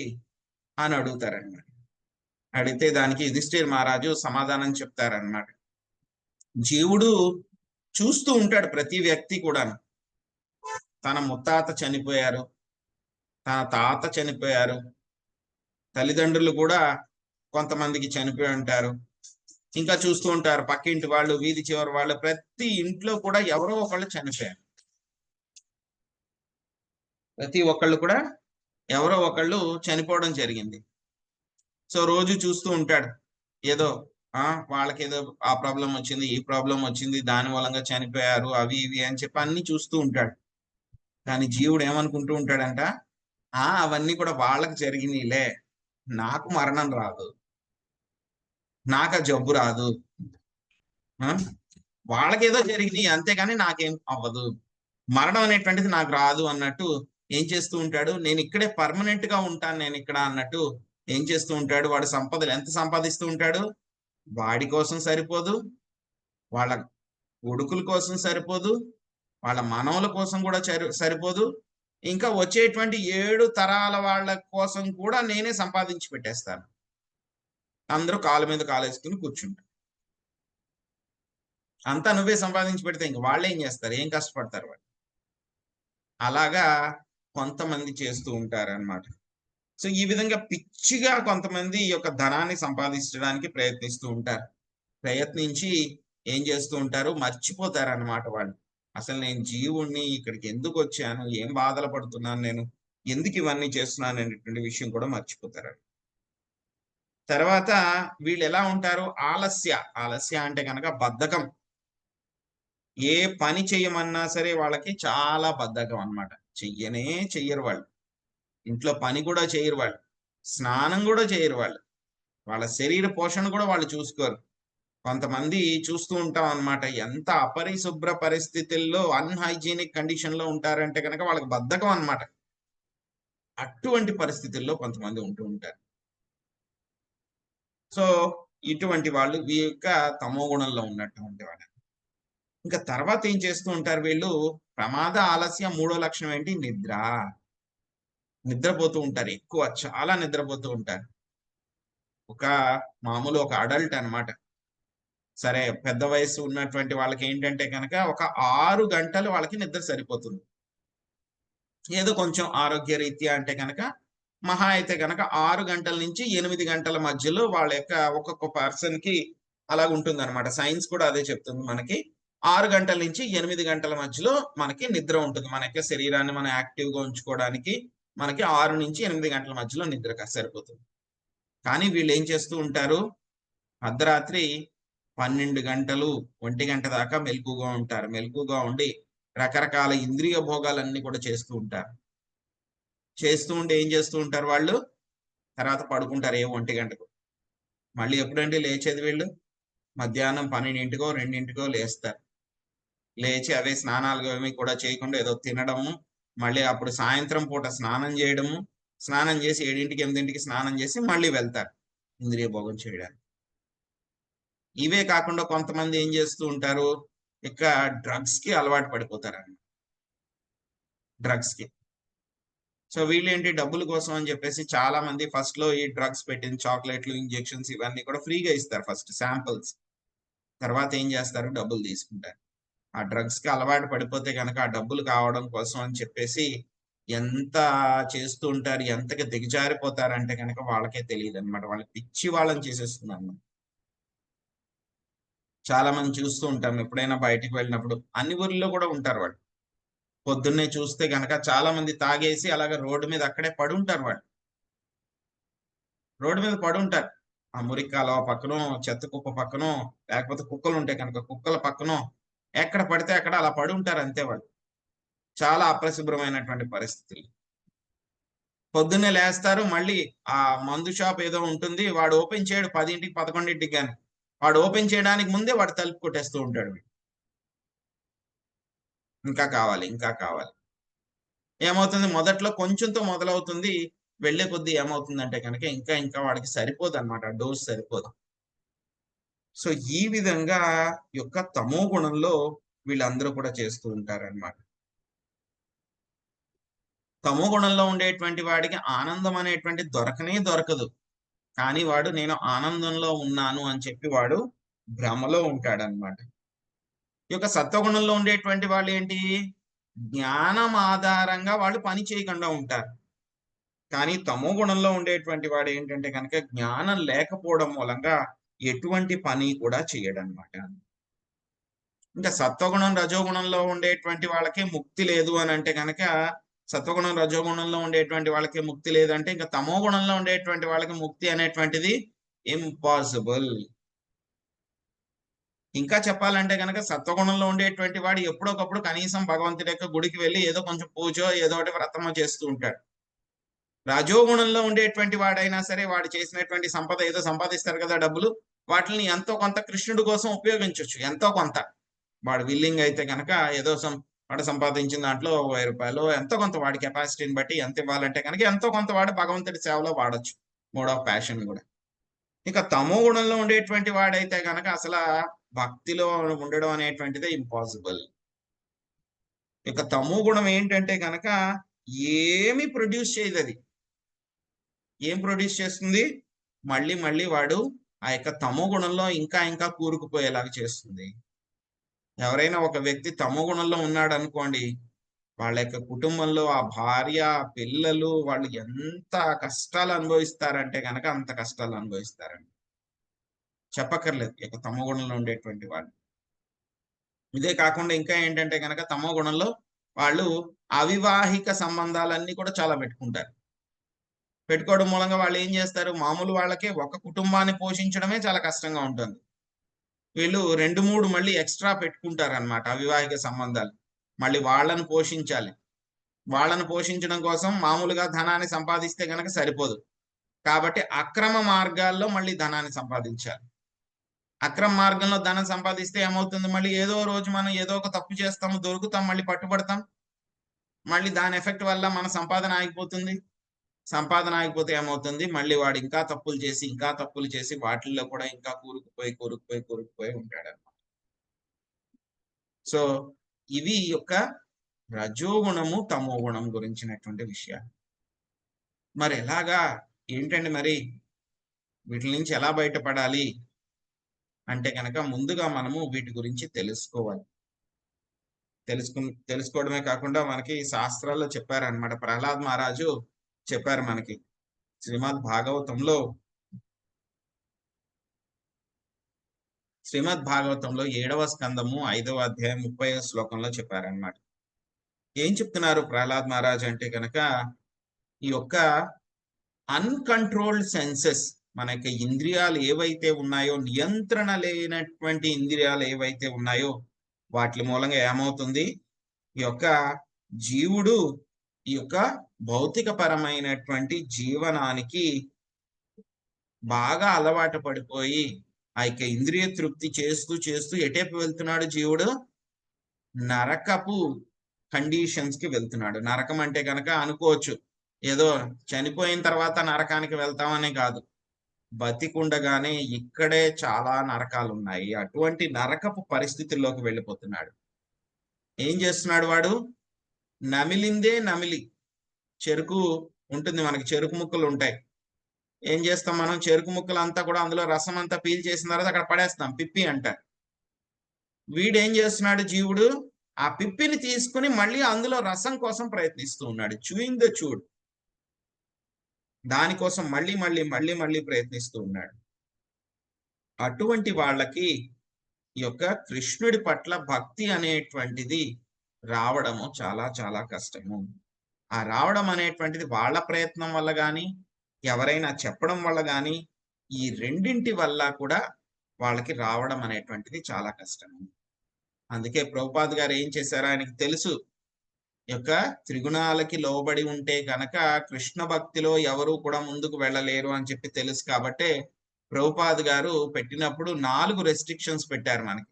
అని అడుగుతారనమాట. అడిగితే దానికి యుధిష్ఠిర్ మహారాజు సమాధానం చెప్తారనమాట. జీవుడు చూస్తూ ఉంటాడు, ప్రతి వ్యక్తి కూడా తన ముత్తాత చనిపోయారు, తన తాత చనిపోయారు, తల్లిదండ్రులు కూడా కొంతమందికి చనిపోయి ఉంటారు, ఇంకా చూస్తూ ఉంటారు పక్కింటి వాళ్ళు, వీధి చివరి వాళ్ళు, ప్రతి ఇంట్లో కూడా ఎవరో ఒకళ్ళు చనిపోయారు. ప్రతి ఒక్కళ్ళు కూడా ఎవరో ఒకళ్ళు చనిపోవడం జరిగింది. సో రోజు చూస్తూ ఉంటాడు, ఏదో వాళ్ళకి ఏదో ఆ ప్రాబ్లం వచ్చింది, ఈ ప్రాబ్లం వచ్చింది, దాని మూలంగా చనిపోయారు, అవి ఇవి అని చెప్పి అన్ని చూస్తూ ఉంటాడు. కానీ జీవుడు ఏమనుకుంటూ ఉంటాడంట, అవన్నీ కూడా వాళ్ళకి జరిగినాయిలే, నాకు మరణం రాదు, నాకు ఆ జబ్బు రాదు, వాళ్ళకేదో జరిగినాయి అంతేగాని నాకేం అవ్వదు, మరణం అనేటువంటిది నాకు రాదు అన్నట్టు ఏం చేస్తూ ఉంటాడు, నేను ఇక్కడే పర్మనెంట్ గా ఉంటాను నేను ఇక్కడ అన్నట్టు ఏం చేస్తూ ఉంటాడు. వాడు సంపదలు ఎంత సంపాదిస్తూ ఉంటాడు, వాడి కోసం సరిపోదు, వాళ్ళ కొడుకుల కోసం సరిపోదు, వాళ్ళ మనవల కోసం కూడా సరిపోదు, ఇంకా వచ్చేటువంటి 7 తరాల వాళ్ళ కోసం కూడా నేనే సంపాదించి పెట్టేస్తాను. అందరూ కాలు మీద కాలేసుకుని కూర్చుంటారు. అంతా నువ్వే సంపాదించి పెడితే ఇంక వాళ్ళు ఏం చేస్తారు, ఏం కష్టపడతారు వాళ్ళు. అలాగా కొంతమంది చేస్తూ ఉంటారన్నమాట. సో ఈ విధంగా పిచ్చిగా కొంతమంది ఈ యొక్క ధనాన్ని సంపాదించడానికి ప్రయత్నిస్తూ ఉంటారు. ప్రయత్నించి ఏం చేస్తూ ఉంటారు, మర్చిపోతారన్నమాట వాళ్ళు. అసలు నేను జీవుణ్ణి, ఇక్కడికి ఎందుకు వచ్చాను, ఏం బాధలు పడుతున్నాను, నేను ఎందుకు ఇవన్నీ చేస్తున్నాను అనేటువంటి విషయం కూడా మర్చిపోతారు. తర్వాత వీళ్ళు ఎలా ఉంటారు, ఆలస్య అంటే కనుక బద్ధకం. ఏ పని చేయమన్నా సరే వాళ్ళకి చాలా బద్ధకం అన్నమాట. చెయ్యరు వాళ్ళు. ఇంట్లో పని కూడా చేయరు వాళ్ళు, స్నానం కూడా చేయరు వాళ్ళు, వాళ్ళ శరీర పోషణ కూడా వాళ్ళు చూసుకోరు. కొంతమంది చూస్తూ ఉంటాం అన్నమాట, ఎంత అపరిశుభ్ర పరిస్థితుల్లో అన్హైజీనిక్ కండిషన్ లో ఉంటారంటే కనుక వాళ్ళకి బద్ధకం అన్నమాట. అటువంటి పరిస్థితుల్లో కొంతమంది ఉంటూ ఉంటారు. సో ఇటువంటి వాళ్ళు ఈ యొక్క తమో గుణంలో ఉన్నటువంటి వాళ్ళు. ఇంకా తర్వాత ఏం చేస్తూ ఉంటారు వీళ్ళు, ప్రమాద ఆలస్యం. మూడో లక్షణం ఏంటి, నిద్రపోతూ ఉంటారు, ఎక్కువ చాలా నిద్రపోతూ ఉంటారు. మామూలు ఒక అడల్ట్ అన్నమాట. సరే పెద్ద వయసు ఉన్నటువంటి వాళ్ళకి ఏంటంటే కనుక ఒక 6 గంటలు వాళ్ళకి నిద్ర సరిపోతుంది. ఏదో కొంచెం ఆరోగ్య రీత్యా అంటే కనుక మహా అయితే కనుక 6 గంటల నుంచి 8 గంటల మధ్యలో వాళ్ళ యొక్క ఒక్కొక్క పర్సన్ కి అలా ఉంటుంది అనమాట. సైన్స్ కూడా అదే చెప్తుంది మనకి. 6 గంటల నుంచి 8 గంటల మధ్యలో మనకి నిద్ర ఉంటుంది. మన యొక్క శరీరాన్ని మనం యాక్టివ్ గా ఉంచుకోవడానికి మనకి 6 నుంచి 8 గంటల మధ్యలో నిద్ర సరిపోతుంది. కానీ వీళ్ళు ఏం చేస్తూ ఉంటారు, అర్ధరాత్రి 12 గంటలు 1 గంట దాకా మెలకుగా ఉంటారు. మెలకుగా ఉండి రకరకాల ఇంద్రియ భోగాలన్నీ కూడా చేస్తూ ఉంటారు. చేస్తూ ఉంటే ఏం చేస్తూ ఉంటారు వాళ్ళు, తర్వాత పడుకుంటారు 1 గంటకు. మళ్ళీ ఎప్పుడంటే లేచేది వీళ్ళు, మధ్యాహ్నం 12కో 2కో లేస్తారు. లేచి అవే స్నానాలు ఏమి కూడా చేయకుండా ఏదో తినడము, మళ్ళీ అప్పుడు సాయంత్రం పూట స్నానం చేయడము, స్నానం చేసి 7 8కి స్నానం చేసి మళ్ళీ వెళ్తారు ఇంద్రియ భోగం చేయడానికి. ఇవే కాకుండా కొంతమంది ఏం చేస్తూ ఉంటారు, ఇక డ్రగ్స్ కి అలవాటు పడిపోతారన్నమాట. డ్రగ్స్ కి. సో వీళ్ళేంటి, డబ్బుల కోసం అని చెప్పేసి చాలా మంది ఫస్ట్ లో ఈ డ్రగ్స్ పెట్టిన చాక్లెట్లు, ఇంజెక్షన్స్ ఇవన్నీ కూడా ఫ్రీగా ఇస్తారు, ఫస్ట్ శాంపిల్స్. తర్వాత ఏం చేస్తారు, డబ్బులు తీసుకుంటారు. ఆ డ్రగ్స్ కి అలవాటు పడిపోతే కనుక ఆ డబ్బులు కావడం కోసం అని చెప్పేసి ఎంత చేస్తూ ఉంటారు, ఎంతగా దిగజారిపోతారంటే కనుక వాళ్ళకే తెలియదు అనమాట. వాళ్ళకి పిచ్చి వాళ్ళని చేసేస్తుంది అన్నమాట. చాలా మంది చూస్తూ ఉంటాం, ఎప్పుడైనా బయటికి వెళ్ళినప్పుడు అన్ని ఊర్లో కూడా ఉంటారు వాళ్ళు. పొద్దున్నే చూస్తే గనక చాలా మంది తాగేసి అలాగే రోడ్డు మీద అక్కడే పడి ఉంటారు వాళ్ళు. రోడ్డు మీద పడి ఉంటారు, ఆ మురికి కాలువ పక్కనో, చెత్త కుప్ప పక్కనో, లేకపోతే కుక్కలు ఉంటాయి కనుక కుక్కల పక్కనో, ఎక్కడ పడితే అక్కడ అలా పడి ఉంటారు అంతే వాళ్ళు. చాలా అపరిశుభ్రమైనటువంటి పరిస్థితులు. పొద్దున్నే లేస్తారు, మళ్ళీ ఆ మందు షాప్ ఏదో ఉంటుంది, వాడు ఓపెన్ చేయడు 10 11 కానీ. వాడు ఓపెన్ చేయడానికి ముందే వాడు తలుపు కొట్టేస్తూ ఉంటాడు. ఇంకా కావాలి, ఇంకా కావాలి. ఏమవుతుంది, మొదట్లో కొంచెంతో మొదలవుతుంది, వెళ్లే కొద్దీ ఏమవుతుందంటే కనుక ఇంకా ఇంకా వాడికి సరిపోదు అనమాట, డోస్ సరిపోదు. సో ఈ విధంగా యొక్క తమో గుణంలో వీళ్ళందరూ కూడా చేస్తూ ఉంటారన్నమాట. తమో గుణంలో ఉండేటువంటి వాడికి ఆనందం అనేటువంటి దొరకనే దొరకదు. కానీ వాడు నేను ఆనందంలో ఉన్నాను అని చెప్పి వాడు భ్రమలో ఉంటాడనమాట. ఈ యొక్క సత్వగుణంలో ఉండేటువంటి వాళ్ళు ఏంటి, జ్ఞానం ఆధారంగా వాళ్ళు పని చేయకుండా ఉంటారు. కానీ తమో గుణంలో ఉండేటువంటి వాడు ఏంటంటే కనుక జ్ఞానం లేకపోవడం మూలంగా ఎటువంటి పని కూడా చేయడనమాట. ఇంకా సత్వగుణం రజోగుణంలో ఉండేటువంటి వాళ్ళకి ముక్తి లేదు అని అంటే కనుక, సత్వగుణం రజోగుణంలో ఉండేటువంటి వాళ్ళకి ముక్తి లేదంటే ఇంకా తమో గుణంలో ఉండేటువంటి వాళ్ళకి ముక్తి అనేటువంటిది ఇంపాసిబుల్. ఇంకా చెప్పాలంటే కనుక సత్వగుణంలో ఉండేటువంటి వాడు ఎప్పుడొకప్పుడు కనీసం భగవంతుడి యొక్క గుడికి వెళ్ళి ఏదో కొంచెం పూజో ఏదో ఒకటి వ్రతమో చేస్తూ ఉంటాడు. రజోగుణంలో ఉండేటువంటి వాడైనా సరే వాడు చేసినటువంటి సంపద ఏదో సంపాదిస్తారు కదా డబ్బులు, వాటిని ఎంతో కొంత కృష్ణుడి కోసం ఉపయోగించవచ్చు. ఎంతో కొంత వాడు విల్లింగ్ అయితే కనుక ఏదో వాడు సంపాదించిన దాంట్లో 1000 రూపాయలు ఎంతో కొంత వాడి కెపాసిటీని బట్టి ఎంత ఇవ్వాలంటే కనుక ఎంతో కొంత వాడు భగవంతుడి సేవలో వాడచ్చు. మోడ్ ఆఫ్ ప్యాషన్ కూడా. ఇక తమో గుణంలో ఉండేటువంటి వాడైతే కనుక అసలు భక్తిలో ఉండడం అనేటువంటిదే ఇంపాసిబుల్. ఇక తమో గుణం ఏంటంటే కనుక ఏమి ప్రొడ్యూస్ చేయదు. అది ఏం ప్రొడ్యూస్ చేస్తుంది, మళ్ళీ మళ్ళీ వాడు ఆ యొక్క తమో గుణంలో ఇంకా ఇంకా కూరుకుపోయేలాగా చేస్తుంది. ఎవరైనా ఒక వ్యక్తి తమో గుణంలో ఉన్నాడు అనుకోండి, వాళ్ళ యొక్క కుటుంబంలో ఆ భార్య పిల్లలు వాళ్ళు ఎంత కష్టాలు అనుభవిస్తారంటే కనుక అంత కష్టాలు అనుభవిస్తారండి. చెప్పక్కర్లేదు ఇక తమో గుణంలో ఉండేటువంటి వాళ్ళు. ఇదే కాకుండా ఇంకా ఏంటంటే కనుక తమో గుణంలో వాళ్ళు అవివాహిక సంబంధాలన్నీ కూడా చాలా పెట్టుకోవడం మూలంగా వాళ్ళు ఏం చేస్తారు, మామూలు వాళ్ళకే ఒక కుటుంబాన్ని పోషించడమే చాలా కష్టంగా ఉంటుంది. వీళ్ళు 2-3 మళ్ళీ ఎక్స్ట్రా పెట్టుకుంటారు అనమాట అవివాహిక సంబంధాలు. మళ్ళీ వాళ్ళను పోషించాలి. వాళ్ళను పోషించడం కోసం మామూలుగా ధనాన్ని సంపాదిస్తే గనక సరిపోదు. కాబట్టి అక్రమ మార్గాల్లో మళ్ళీ ధనాన్ని సంపాదించాలి. అక్రమ మార్గంలో ధనం సంపాదిస్తే ఏమవుతుంది, మళ్ళీ ఏదో రోజు మనం ఏదో ఒక తప్పు చేస్తాము, దొరుకుతాం, మళ్ళీ పట్టుబడతాం. మళ్ళీ దాని ఎఫెక్ట్ వల్ల మన సంపాదన ఆగిపోతుంది. సంపాదన ఆగిపోతే ఏమవుతుంది, మళ్ళీ వాడు ఇంకా తప్పులు చేసి వాటిల్లో కూడా ఇంకా కూరుకుపోయి ఉంటాడన్నమాట. సో ఇవి యొక్క రజోగుణము తమో గుణం గురించినటువంటి విషయాలు. మరి ఎలాగా ఏంటండి మరి వీటి నుంచి ఎలా బయటపడాలి అంటే కనుక ముందుగా మనము వీటి గురించి తెలుసుకోవాలి. తెలుసుకోవడమే కాకుండా మనకి శాస్త్రాల్లో చెప్పారనమాట. ప్రహ్లాద్ మహారాజు చెప్పారు మనకి శ్రీమద్ భాగవతంలో 7వ స్కందము 5వ అధ్యాయం 30వ శ్లోకంలో చెప్పారనమాట. ఏం చెప్తున్నారు ప్రహ్లాద్ మహారాజ్ అంటే కనుక, ఈ యొక్క అన్కంట్రోల్డ్ సెన్సెస్, మన యొక్క ఇంద్రియాలు ఏవైతే ఉన్నాయో, నియంత్రణ లేనటువంటి ఇంద్రియాలు ఏవైతే ఉన్నాయో వాటి మూలంగా ఏమవుతుంది, ఈ యొక్క జీవుడు ఈ యొక్క భౌతిక పరమైనటువంటి జీవనానికి బాగా అలవాటు పడిపోయి ఆ యొక్క ఇంద్రియ తృప్తి చేస్తూ ఎటేపు వెళ్తున్నాడు జీవుడు, నరకపు కండిషన్స్ కి వెళ్తున్నాడు. నరకం అంటే కనుక అనుకోవచ్చు ఏదో చనిపోయిన తర్వాత నరకానికి వెళ్తామనే కాదు, బతికుండగానే ఇక్కడే చాలా నరకాలు ఉన్నాయి. అటువంటి నరకపు పరిస్థితుల్లోకి వెళ్ళిపోతున్నాడు. ఏం చేస్తున్నాడు వాడు, నమిలిందే నమిలి, చెరుకు ఉంటుంది మనకి, చెరుకు ముక్కలు ఉంటాయి. ఏం చేస్తాం మనం, చెరుకు ముక్కలు అంతా కూడా అందులో రసం అంతా పీల్ చేసిన తర్వాత అక్కడ పడేస్తాం, పిప్పి అంటారు. వీడేం చేస్తున్నాడు జీవుడు, ఆ పిప్పిని తీసుకుని మళ్ళీ అందులో రసం కోసం ప్రయత్నిస్తూ ఉన్నాడు. చూయింగ్ ద చూడ్, దానికోసం మళ్ళీ ప్రయత్నిస్తూ ఉన్నాడు. అటువంటి వాళ్ళకి ఈ యొక్క కృష్ణుడి పట్ల భక్తి అనేటువంటిది రావడము చాలా చాలా కష్టము. ఆ రావడం అనేటువంటిది వాళ్ళ ప్రయత్నం వల్ల కానీ, ఎవరైనా చెప్పడం వల్ల కానీ, ఈ రెండింటి వల్ల కూడా వాళ్ళకి రావడం అనేటువంటిది చాలా కష్టము. అందుకే ప్రభుపాద్ గారు ఏం చేశారో ఆయనకి తెలుసు, యొక్క త్రిగుణాలకి లోబడి ఉంటే కనుక కృష్ణ భక్తిలో ఎవరు కూడా ముందుకు వెళ్ళలేరు అని చెప్పి తెలుసు. కాబట్టే ప్రభుపాద్ గారు పెట్టినప్పుడు 4 రెస్ట్రిక్షన్స్ పెట్టారు మనకి.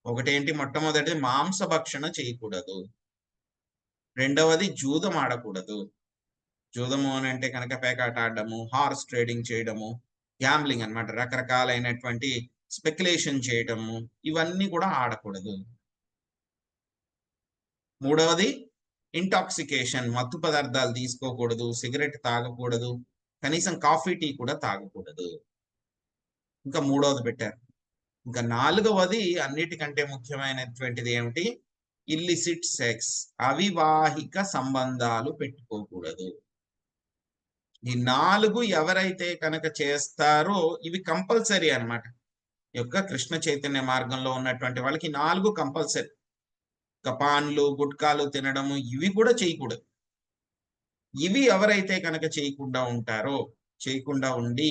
ఒకటేంటి, మొట్టమొదటిది మాంసభక్షణ చేయకూడదు, రెండవది జూదం ఆడకూడదు, జూదము అని అంటే కనుక పేకాట ఆడడము, హార్స్ ట్రేడింగ్ చేయడము, గ్యాంబ్లింగ్ అన్నమాట, రకరకాలైనటువంటి స్పెక్యులేషన్ చేయటము, ఇవన్నీ కూడా ఆడకూడదు. మూడవది ఇంటాక్సికేషన్, మత్తు పదార్థాలు తీసుకోకూడదు, సిగరెట్ తాగకూడదు, కనీసం కాఫీ టీ కూడా తాగకూడదు. ఇంకా మూడవది పెట్టారు. ఇంకా నాలుగవది అన్నిటికంటే ముఖ్యమైనటువంటిది ఏమిటి? ఇల్లిసిట్ సెక్స్, అవివాహిక సంబంధాలు పెట్టుకోకూడదు. ఈ 4 ఎవరైతే కనుక చేస్తారో ఇవి కంపల్సరీ అన్నమాట. యొక్క కృష్ణ చైతన్య మార్గంలో ఉన్నటువంటి వాళ్ళకి 4 కంపల్సరీ. పాన్లు, గుట్కాలు తినడము ఇవి కూడా చేయకూడదు. ఇవి ఎవరైతే కనుక చేయకుండా ఉండి,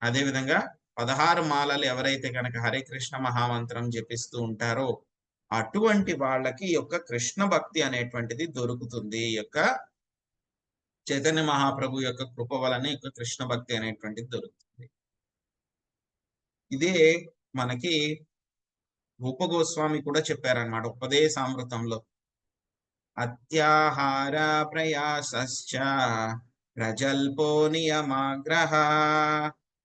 అదేవిధంగా 16 మాలలు ఎవరైతే కనుక హరే కృష్ణ మహామంత్రం జపిస్తూ ఉంటారో అటువంటి వాళ్ళకి యొక్క కృష్ణ భక్తి అనేటువంటిది దొరుకుతుంది. యొక్క చైతన్య మహాప్రభు యొక్క కృప వలన యొక్క కృష్ణ భక్తి అనేటువంటిది దొరుకుతుంది. ఇదే మనకి రూప గోస్వామి కూడా చెప్పారనమాట ఉపదేశామృతంలో. అత్యాహార ప్రయాసశ్చ ప్రజల్పో నియమాగ్రహ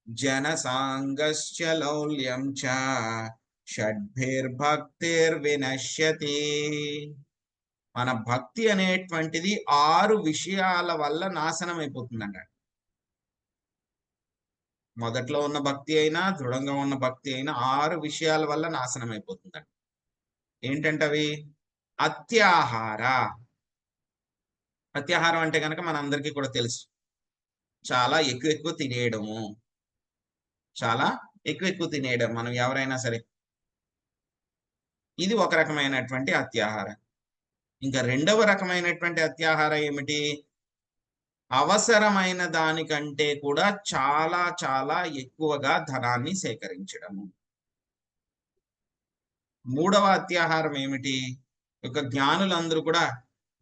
జనసాంగశ్చ లౌల్యం చ షడ్భిర్భక్తిర్వినశ్యతి. మన భక్తి అనేటువంటిది 6 విషయాల వల్ల నాశనం అయిపోతుందంట. మొదట్లో ఉన్న భక్తి అయినా, దృఢంగా ఉన్న భక్తి అయినా 6 విషయాల వల్ల నాశనం అయిపోతుందంట. ఏంటంటవి? అత్యాహారం అంటే కనుక మనందరికీ కూడా తెలుసు, చాలా ఎక్కువ తినేయడము, మనం ఎవరైనా సరే, ఇది ఒక రకమైనటువంటి అత్యాహారం. ఇంకా రెండవ రకమైనటువంటి అత్యాహారం ఏమిటి? అవసరమైన దానికంటే కూడా చాలా ఎక్కువగా ధనాన్ని సేకరించడము. మూడవ అత్యాహారం ఏమిటి? ఒక జ్ఞానులందరూ కూడా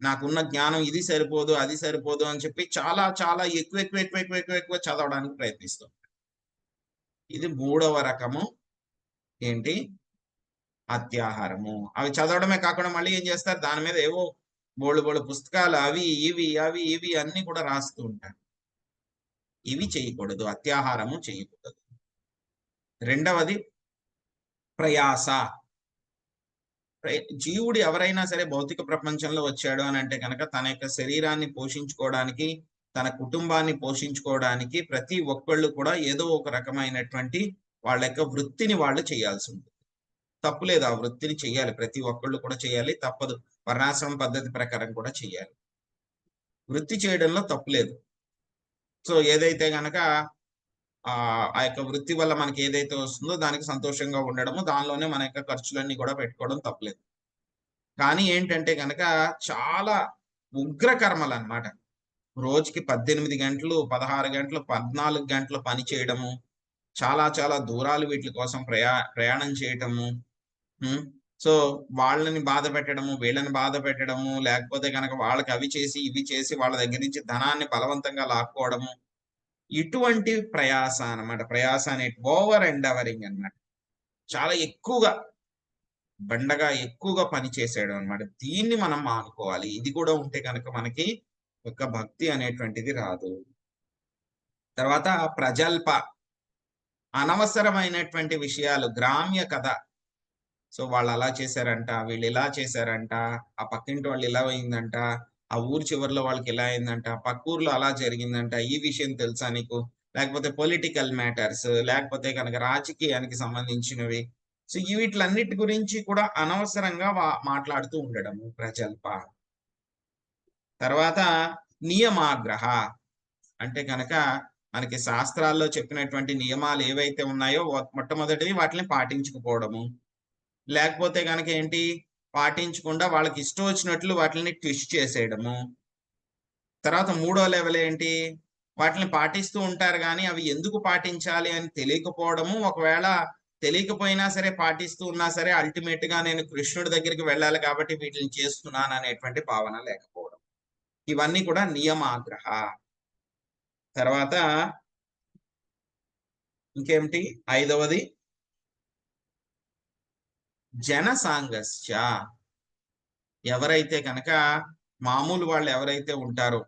నాకున్న జ్ఞానం ఇది సరిపోదు, అది సరిపోదు అని చెప్పి చాలా ఎక్కువ చదవడానికి ప్రయత్నిస్తాం. ఇది మూడవ రకము ఏంటి? అత్యాహారము. అవి చదవడమే కాకుండా మళ్ళీ ఏం చేస్తారు? దాని మీద ఏవో బోళ్ళు పుస్తకాలు అవి ఇవి అన్ని కూడా రాస్తూ ఉంటారు. ఇవి చేయకూడదు, అత్యాహారము చేయకూడదు. రెండవది ప్రయాస. జీవుడు ఎవరైనా సరే భౌతిక ప్రపంచంలో వచ్చాడు అని అంటే కనుక తన యొక్క శరీరాన్ని పోషించుకోవడానికి, తన కుటుంబాన్ని పోషించుకోవడానికి ప్రతి ఒక్కళ్ళు కూడా ఏదో ఒక రకమైనటువంటి వాళ్ళ యొక్క వృత్తిని వాళ్ళు చేయాల్సి ఉంటుంది. తప్పులేదు, ఆ వృత్తిని చేయాలి, ప్రతి ఒక్కళ్ళు కూడా చేయాలి, తప్పదు. వర్ణాశ్రమ పద్ధతి ప్రకారం కూడా చేయాలి, వృత్తి చేయడంలో తప్పులేదు. సో ఏదైతే గనక ఆ యొక్క వృత్తి వల్ల మనకి ఏదైతే వస్తుందో దానికి సంతోషంగా ఉండడము, దానిలోనే మన యొక్క ఖర్చులన్నీ కూడా పెట్టుకోవడం తప్పలేదు. కానీ ఏంటంటే కనుక చాలా ఉగ్ర కర్మలు అన్నమాట. రోజుకి 18 గంటలు, 16 గంటలు, 14 గంటలు పని చేయడము, చాలా దూరాలు వీటి కోసం ప్రయాణం చేయటము, సో వాళ్ళని బాధ పెట్టడము, వీళ్ళని బాధ పెట్టడము, లేకపోతే కనుక వాళ్ళకి అవి చేసి ఇవి చేసి వాళ్ళ దగ్గర నుంచి ధనాన్ని బలవంతంగా లాక్కోవడము, ఇటువంటి ప్రయాస అన్నమాట. ప్రయాస అనే ఓవర్ ఎండవరింగ్ అన్నమాట. చాలా బండగా ఎక్కువగా పని చేసేయడం అన్నమాట. దీన్ని మనం మానుకోవాలి. ఇది కూడా ఉంటే కనుక మనకి ఒక భక్తి అనేటువంటిది రాదు. తర్వాత ప్రజల్ప, అనవసరమైనటువంటి విషయాలు, గ్రామ్య కథ. సో వాళ్ళు అలా చేశారంట, వీళ్ళు ఇలా చేశారంట, ఆ పక్కింటి వాళ్ళు ఇలా అయిందంట, ఆ ఊరు చివరిలో వాళ్ళకి ఇలా అయిందంట, పక్క ఊర్లో అలా జరిగిందంట, ఈ విషయం తెలుసా నీకు? లేకపోతే పొలిటికల్ మ్యాటర్స్, లేకపోతే కనుక రాజకీయానికి సంబంధించినవి. సో వీటిలన్నిటి గురించి కూడా అనవసరంగా మాట్లాడుతూ ఉండడము ప్రజల్ప. తర్వాత నియమాగ్రహ అంటే కనుక మనకి శాస్త్రాల్లో చెప్పినటువంటి నియమాలు ఏవైతే ఉన్నాయో మొట్టమొదటిది వాటిని పాటించకపోవడము, లేకపోతే కనుక ఏంటి, పాటించకుండా వాళ్ళకి ఇష్టం వచ్చినట్లు వాటిని ట్విస్ట్ చేసేయడము. తర్వాత మూడో లెవెల్ ఏంటి, వాటిని పాటిస్తూ ఉంటారు కానీ అవి ఎందుకు పాటించాలి అని తెలియకపోవడము, ఒకవేళ తెలియకపోయినా సరే పాటిస్తూ ఉన్నా సరే అల్టిమేట్ గా నేను కృష్ణుడి దగ్గరికి వెళ్ళాలి కాబట్టి వీటిని చేస్తున్నాను అనేటువంటి భావన లేకపోవడం. ఇవన్నీ కూడా నియమాగ్రహ. తర్వాత ఇంకేమిటి? ఐదవది జనసాంగస్య. ఎవరైతే కనుక మామూలు వాళ్ళు ఎవరైతే ఉంటారో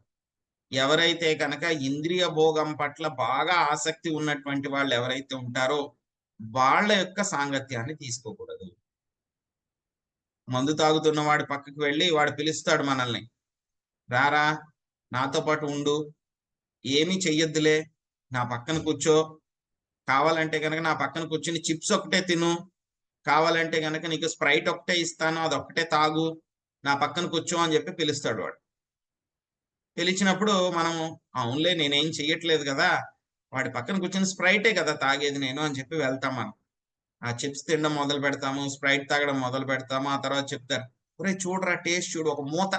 ఎవరైతే కనుక ఇంద్రియ భోగం పట్ల బాగా ఆసక్తి ఉన్నటువంటి వాళ్ళు ఎవరైతే ఉంటారో వాళ్ళ యొక్క సాంగత్యాన్ని తీసుకోకూడదు. మందు తాగుతున్న వాడి పక్కకి వెళ్ళి వాడు పిలుస్తాడు మనల్ని, రారా నాతో పాటు ఉండు, ఏమీ చెయ్యొద్దులే, నా పక్కన కూర్చో, కావాలంటే కనుక నా పక్కన కూర్చుని చిప్స్ ఒకటే తిను, కావాలంటే కనుక నీకు స్ప్రైట్ ఒకటే ఇస్తాను, అదొక్కటే తాగు, నా పక్కన కూర్చో అని చెప్పి పిలుస్తాడు వాడు. పిలిచినప్పుడు మనము అవునులే నేనేం చెయ్యట్లేదు కదా, వాడి పక్కన కూర్చొని స్ప్రైటే కదా తాగేది నేను అని చెప్పి వెళ్తాం మనం. ఆ చిప్స్ తినడం మొదలు పెడతాము, స్ప్రైట్ తాగడం మొదలు పెడతాము. ఆ తర్వాత చెప్తారు, ఒరే చూడరా టేస్ట్ చూడు, ఒక మూత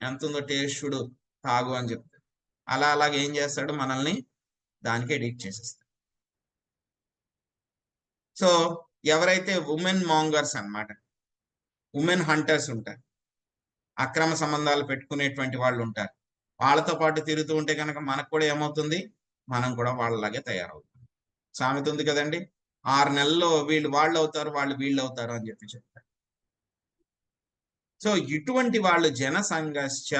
ఎంత ఉందో టేస్ట్ చూడు, తాగు అని చెప్తారు. అలాగే ఏం చేస్తాడు, మనల్ని దానికి ఎడిక్ట్ చేసేస్తాడు. సో ఎవరైతే ఉమెన్ మాంగర్స్ అన్నమాట, ఉమెన్ హంటర్స్ ఉంటారు, అక్రమ సంబంధాలు పెట్టుకునేటువంటి వాళ్ళు ఉంటారు, వాళ్ళతో పాటు తిరుగుతూ ఉంటే కనుక మనకు కూడా ఏమవుతుంది, మనం కూడా వాళ్ళలాగే తయారవుతాం. సామెత ఉంది కదండి, 6 నెలల్లో వాళ్ళు అవుతారు, వాళ్ళు వీళ్ళు అవుతారు అని చెప్పి చెప్తారు. సో ఇటువంటి వాళ్ళు జనసంఘశ్చ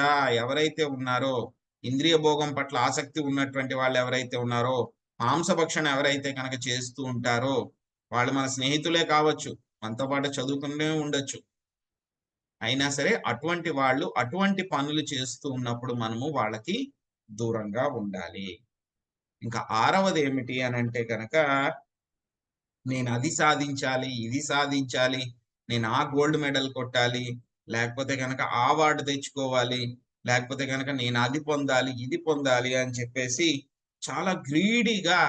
ఎవరైతే ఉన్నారో, ఇంద్రియ భోగం పట్ల ఆసక్తి ఉన్నటువంటి వాళ్ళు ఎవరైతే ఉన్నారో, మాంసభక్షణ ఎవరైతే కనుక చేస్తూ ఉంటారో, వాళ్ళు మన స్నేహితులే కావచ్చు, మనతో పాటు చదువుకునే ఉండొచ్చు, అయినా సరే అటువంటి వాళ్ళు అటువంటి పనులు చేస్తూ ఉన్నప్పుడు మనము వాళ్ళకి దూరంగా ఉండాలి. ఇంకా 6వది ఏమిటి అని అంటే కనుక, నేను అది సాధించాలి, ఇది సాధించాలి, నేను ఆ గోల్డ్ మెడల్ కొట్టాలి, లేకపోతే కనుక ఆ అవార్డు తెచ్చుకోవాలి, లేకపోతే కనుక నేను అది పొందాలి, ఇది పొందాలి అని చెప్పేసి చాలా గ్రీడీగా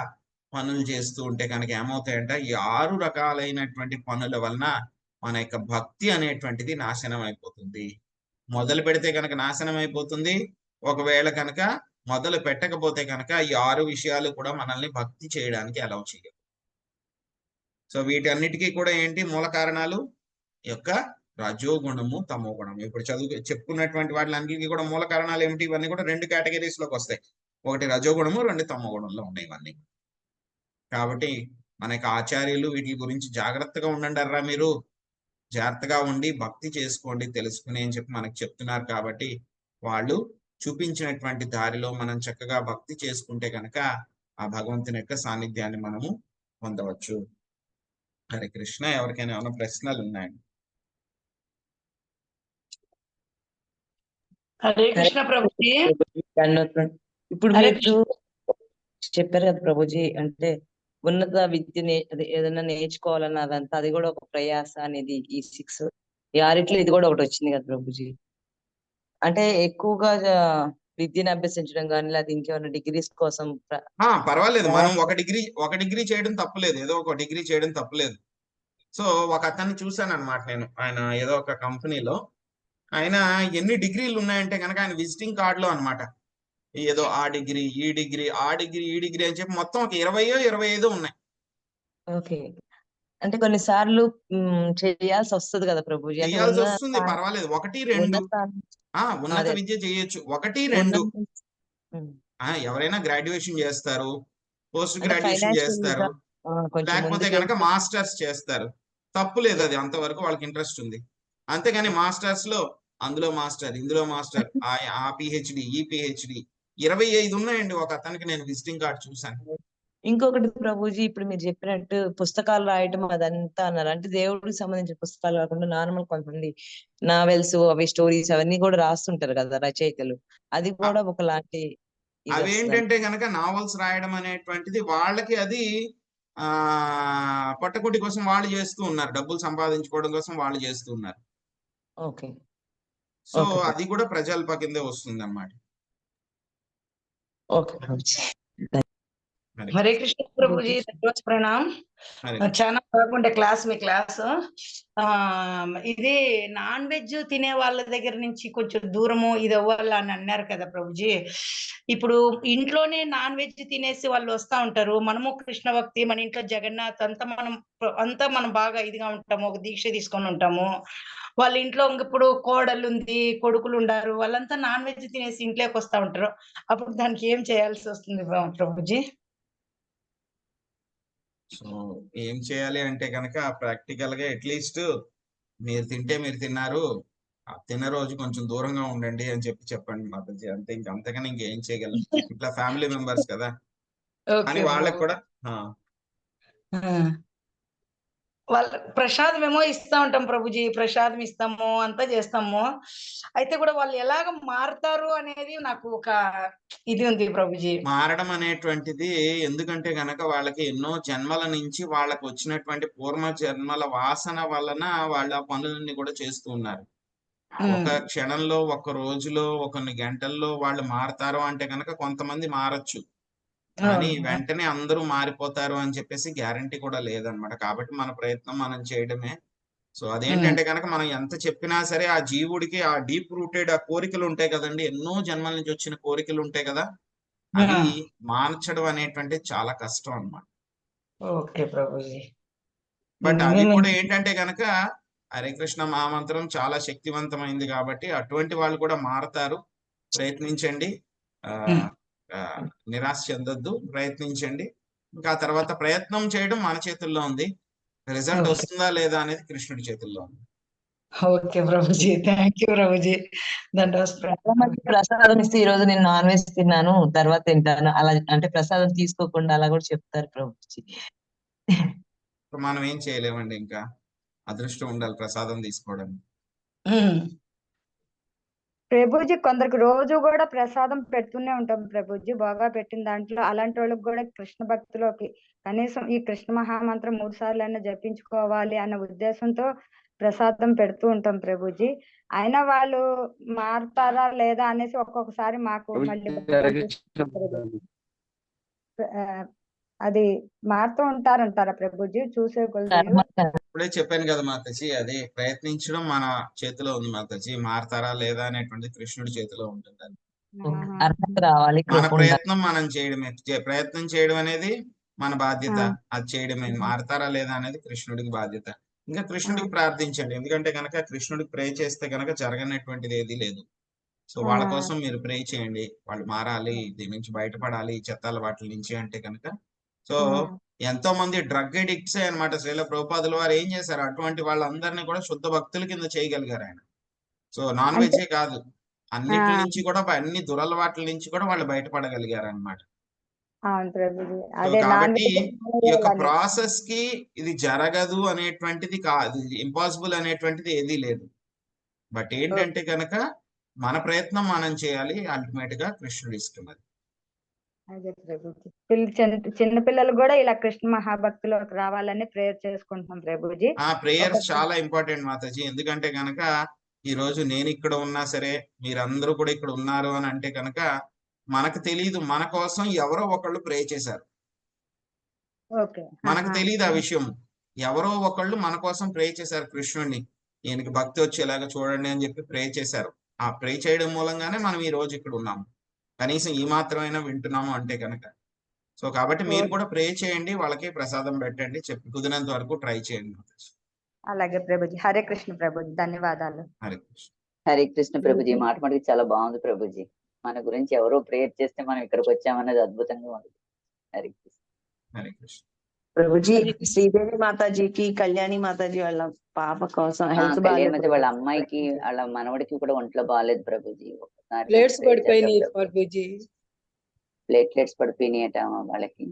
పనులు చేస్తూ ఉంటే కనుక ఏమవుతాయంటే, ఈ 6 రకాలైనటువంటి పనుల వలన మన యొక్క భక్తి అనేటువంటిది నాశనం అయిపోతుంది. మొదలు పెడితే కనుక నాశనం అయిపోతుంది, ఒకవేళ కనుక మొదలు పెట్టకపోతే కనుక ఈ 6 విషయాలు కూడా మనల్ని భక్తి చేయడానికి అలౌ చేయవు. సో వీటన్నిటికీ కూడా ఏంటి మూల కారణాలు, యొక్క రజోగుణము తమో గుణము. ఇప్పుడు చెప్పుకున్నటువంటి వాటిలన్నిటికీ కూడా మూల కారణాలు ఏమిటి, ఇవన్నీ కూడా 2 కేటగిరీస్ లోకి వస్తాయి. ఒకటి రజోగుణము, 2 తమో గుణంలో ఉన్నాయి ఇవన్నీ. కాబట్టి మనకి ఆచార్యులు వీటి గురించి జాగ్రత్తగా ఉండండి అర్రా, మీరు జాగ్రత్తగా ఉండి భక్తి చేసుకోండి, తెలుసుకుని అని చెప్పి మనకు చెప్తున్నారు. కాబట్టి వాళ్ళు చూపించినటువంటి దారిలో మనం చక్కగా భక్తి చేసుకుంటే కనుక ఆ భగవంతుని యొక్క సాన్నిధ్యాన్ని మనము పొందవచ్చు. హరే కృష్ణ. ఎవరికైనా ఏమైనా ప్రశ్నలు ఉన్నాయండి? హరే కృష్ణ ప్రభుజీ. ఇప్పుడు హరే మీరు చెప్పారు కదా ప్రభుజీ, అంటే ఉన్నత విద్య అదే ఏదైనా నేర్చుకోవాలన్న అదంతా, అది కూడా ఒక ప్రయాస అనేది ఈ 6 ఈ 6 ఇది కూడా ఒకటి వచ్చింది కదా ప్రభుజీ. అంటే ఎక్కువగా విద్యను అభ్యసించడం కానీ, లేదా ఇంకేమైనా డిగ్రీస్ కోసం పర్వాలేదు, మనం ఒక డిగ్రీ చేయడం తప్పులేదు, ఏదో ఒక డిగ్రీ చేయడం తప్పులేదు. సో ఒక అతన్ని చూశాను అనమాట నేను, ఆయన ఏదో ఒక కంపెనీలో, ఆయన ఎన్ని డిగ్రీలు ఉన్నాయంటే కనుక ఆయన విజిటింగ్ కార్డులో అనమాట, ఏదో ఆ డిగ్రీ ఈ డిగ్రీ ఆ డిగ్రీ ఈ డిగ్రీ అని చెప్పి మొత్తం ఒక 20-25 ఉన్నాయి. ఓకే, అంటే కొన్నిసార్లు చేయాల్సి వస్తుంది కదా ప్రభుజీ, అంటే చేయాల్సి వస్తుంది, పర్వాలేదు, 1-2 ఉన్నత విద్య చేయొచ్చు, 1-2 ఎవరైనా గ్రాడ్యుయేషన్ చేస్తారు, పోస్ట్ గ్రాడ్యుయేషన్ చేస్తారు, లేకపోతే కనుక మాస్టర్స్ చేస్తారు, తప్పు లేదు, అది అంతవరకు వాళ్ళకి ఇంట్రెస్ట్ ఉంది. అంతేగాని మాస్టర్స్ లో అందులో మాస్టర్ ఇందులో మాస్టర్ ఆ పిహెచ్డి ఈ పిహెచ్డి 25 ఉన్నాయండి ఒక అతనికి, నేను విజిటింగ్ కార్డ్ చూసాను. ఇంకొకటి ప్రభుజీ, ఇప్పుడు మీరు చెప్పినట్టు పుస్తకాలు రాయటం అదంతా అన్నారు, అంటే దేవుడికి సంబంధించిన పుస్తకాలు కాకుండా నార్మల్ కొంతమంది నావెల్స్ అవి స్టోరీస్ అవన్నీ కూడా రాస్తుంటారు కదా రచయితలు, అది కూడా ఒకలాంటి అవేంటంటే గనక నావల్స్ రాయడం అనేటువంటిది వాళ్ళకి అది పట్టుకుటి కోసం వాళ్ళు చేస్తూ ఉన్నారు, డబ్బులు సంపాదించుకోవడం కోసం వాళ్ళు చేస్తూ ఉన్నారు. ఓకే, సో అది కూడా ప్రజల్ప కిందే వస్తుంది అన్నమాట. ఓకే ప్రభుజీ. హరే కృష్ణ ప్రభుజీ, ప్రణామ్. చాలా బాగుండే క్లాస్, మీ క్లాస్. ఇది నాన్ వెజ్ తినే వాళ్ళ దగ్గర నుంచి కొంచెం దూరము ఇది అవ్వాలి అని అన్నారు కదా ప్రభుజీ. ఇప్పుడు ఇంట్లోనే నాన్ వెజ్ తినేసి వాళ్ళు వస్తా ఉంటారు, మనము కృష్ణ భక్తి, మన ఇంట్లో జగన్నాథ్ అంతా మనం బాగా ఇదిగా ఉంటాము, ఒక దీక్ష తీసుకొని ఉంటాము. వాళ్ళ ఇంట్లో ఇప్పుడు కోడలు ఉంది, కొడుకులు ఉండారు, వాళ్ళంతా నాన్ వెజ్ తినేసి ఇంట్లోకి వస్తా ఉంటారు, అప్పుడు దానికి ఏం చేయాల్సి వస్తుంది ప్రభుజీ? సో ఏం చేయాలి అంటే కనుక ప్రాక్టికల్ గా అట్లీస్ట్ మీరు తింటే మీరు తిన్నారు, తిన్న రోజు కొంచెం దూరంగా ఉండండి అని చెప్పండి మాతాజీ, అంతే. అంతకని ఇంకేం చేయగలం, ఇట్లా ఫ్యామిలీ మెంబర్స్ కదా అని ఓకే వాళ్ళకి కూడా. వాళ్ళ ప్రసాదం ఏమో ఇస్తా ఉంటాం ప్రభుజీ, ప్రసాదం ఇస్తాము, అంతా చేస్తాము. అయితే కూడా వాళ్ళు ఎలాగ మారుతారు అనేది నాకు ఒక ఇది ఉంది ప్రభుజీ. మారడం అనేటువంటిది ఎందుకంటే గనక వాళ్ళకి ఎన్నో జన్మల నుంచి వాళ్ళకి వచ్చినటువంటి పూర్వ జన్మల వాసన వలన వాళ్ళ పనులన్నీ కూడా చేస్తూ ఉన్నారు. ఒక క్షణంలో, ఒక రోజులో, కొన్ని గంటల్లో వాళ్ళు మారతారు అంటే కనుక కొంతమంది మారచ్చు, కానీ వెంటనే అందరూ మారిపోతారు అని చెప్పేసి గ్యారంటీ కూడా లేదనమాట. కాబట్టి మన ప్రయత్నం మనం చేయడమే. సో అదేంటంటే కనుక మనం ఎంత చెప్పినా సరే ఆ జీవుడికి ఆ డీప్ రూటెడ్ ఆ కోరికలు ఉంటాయి కదండి, ఎన్నో జన్మల నుంచి వచ్చిన కోరికలు ఉంటాయి కదా, అవి మార్చడం అనేటువంటి చాలా కష్టం అన్నమాట. ఓకే ప్రభుజీ. బట్ అది కూడా ఏంటంటే గనక హరే కృష్ణ మహామంత్రం చాలా శక్తివంతమైంది కాబట్టి అటువంటి వాళ్ళు కూడా మారతారు. ప్రయత్నించండి, నిరాశ చెందొద్దు, ప్రయత్నించండి. ఇంకా తర్వాత ప్రయత్నం చేయడం మన చేతుల్లో ఉంది, రిజల్ట్ వస్తుందా లేదా అనేది కృష్ణుడి చేతుల్లో ఉంది. Okay Prabhuji, thank you Prabhuji. ప్రసాదం ఇస్తే ఈ రోజు నేను నాన్ వెజ్ తిన్నాను, తర్వాత తింటాను అలా, అంటే ప్రసాదం తీసుకోకుండా అలా కూడా చెప్తారు ప్రభుజీ. మనం ఏం చేయలేమండి, ఇంకా అదృష్టం ఉండాలి ప్రసాదం తీసుకోవడానికి. ప్రభుజీ కొందరికి రోజు కూడా ప్రసాదం పెడుతూనే ఉంటాం ప్రభుజీ, బాగా పెట్టిన దాంట్లో. అలాంటి వాళ్ళకి కూడా కృష్ణ భక్తిలోకి కనీసం ఈ కృష్ణ మహామంత్రం 3 సార్లు అయినా జపించుకోవాలి అన్న ఉద్దేశంతో ప్రసాదం పెడుతూ ఉంటాం ప్రభుజీ. అయినా వాళ్ళు మారుతారా లేదా అనేసి ఒక్కొక్కసారి మాకు మళ్ళీ అది మారుతూ ఉంటారంటారా ప్రభుజీ చూసే కొద్ది? ఇప్పుడే చెప్పాను కదా మాతాజీ, అది ప్రయత్నించడం మన చేతిలో ఉంది మాతాజీ. మారతారా లేదా అనేటువంటి కృష్ణుడి చేతిలో ఉంటుంది. మన ప్రయత్నం మనం చేయడమే, ప్రయత్నం చేయడం అనేది మన బాధ్యత, అది చేయడమే. మారతారా లేదా అనేది కృష్ణుడికి బాధ్యత. ఇంకా కృష్ణుడికి ప్రార్థించండి, ఎందుకంటే కనుక కృష్ణుడికి ప్రే చేస్తే కనుక జరగనటువంటిది ఏది లేదు. సో వాళ్ళ కోసం మీరు ప్రే చేయండి, వాళ్ళు మారాలి, దీని నుంచి బయటపడాలి, చెత్త వాటి నుంచి అంటే కనుక. సో ఎంతో మంది డ్రగ్ అడిక్ట్స్ అనమాట. శ్రీల ప్రభుపాదుల వారు ఏం చేశారు, అటువంటి వాళ్ళందరినీ కూడా శుద్ధ భక్తుల కింద చేయగలిగారు ఆయన. సో నాన్ వెజే కాదు, అన్నిటి నుంచి కూడా, అన్ని దురలవాట్ల నుంచి కూడా వాళ్ళు బయటపడగలిగారు అనమాట. కాబట్టి ఈ యొక్క ప్రాసెస్ కి ఇది జరగదు అనేటువంటిది కాదు, ఇంపాసిబుల్ అనేటువంటిది ఏదీ లేదు. బట్ ఏంటంటే కనుక మన ప్రయత్నం మనం చేయాలి, అల్టిమేట్ గా కృష్ణుడు ఇష్టం. అదే ప్రభుజీ, చిన్న పిల్లలు కూడా ఇలా కృష్ణ మహాభక్తిలోకి రావాలని ప్రేయర్ చేసుకుంటున్నాం ప్రభుజీ. ఆ ప్రేయర్స్ చాలా ఇంపార్టెంట్ మాతాజీ, ఎందుకంటే కనుక ఈ రోజు నేను ఇక్కడ ఉన్నా సరే, మీరందరూ కూడా ఇక్కడ ఉన్నారు అని అంటే కనుక మనకు తెలియదు మన కోసం ఎవరో ఒకళ్ళు ప్రే చేశారు. మనకు తెలియదు ఆ విషయం, ఎవరో ఒకళ్ళు మన కోసం ప్రే చేశారు కృష్ణుడిని, ఈయనకి భక్తి వచ్చేలాగా చూడండి అని చెప్పి ప్రే చేశారు. ఆ ప్రే చేయడం మూలంగానే మనం ఈ రోజు ఇక్కడ ఉన్నాము, కనీసం ఈ మాత్రమైనా వింటున్నాము అంటే కనుక. సో కాబట్టి మీరు కూడా ప్రే చేయండి, వాళ్ళకి ప్రసాదం పెట్టండి, చెప్పి కుదిరినంత వరకు ట్రై చేయండి. అలాగే ప్రభుజీ. హరే కృష్ణ ప్రభుజీ, ధన్యవాదాలు. హరే కృష్ణ. హరే కృష్ణ ప్రభుజీ, మాట మాటకి చాలా బాగుంది ప్రభుజీ. మన గురించి ఎవరో ప్రేయర్ చేస్తే మనం ఇక్కడికి వచ్చామన్నది అద్భుతంగా ఉంది. హరే కృష్ణ. హరే కృష్ణ ప్రభుజీ. శ్రీదేవి మాతాజీకి, కళ్యాణి మాతాజీ వాళ్ళ పాప కోసం హెల్త్ బాగాలేదు, వాళ్ళ అమ్మాయికి వాళ్ళ మనవడికి కూడా ఒంట్లో బాగాలేదు ప్రభుజీ. ప్లేట్లెట్స్ పడిపోయినాయట వాళ్ళకి.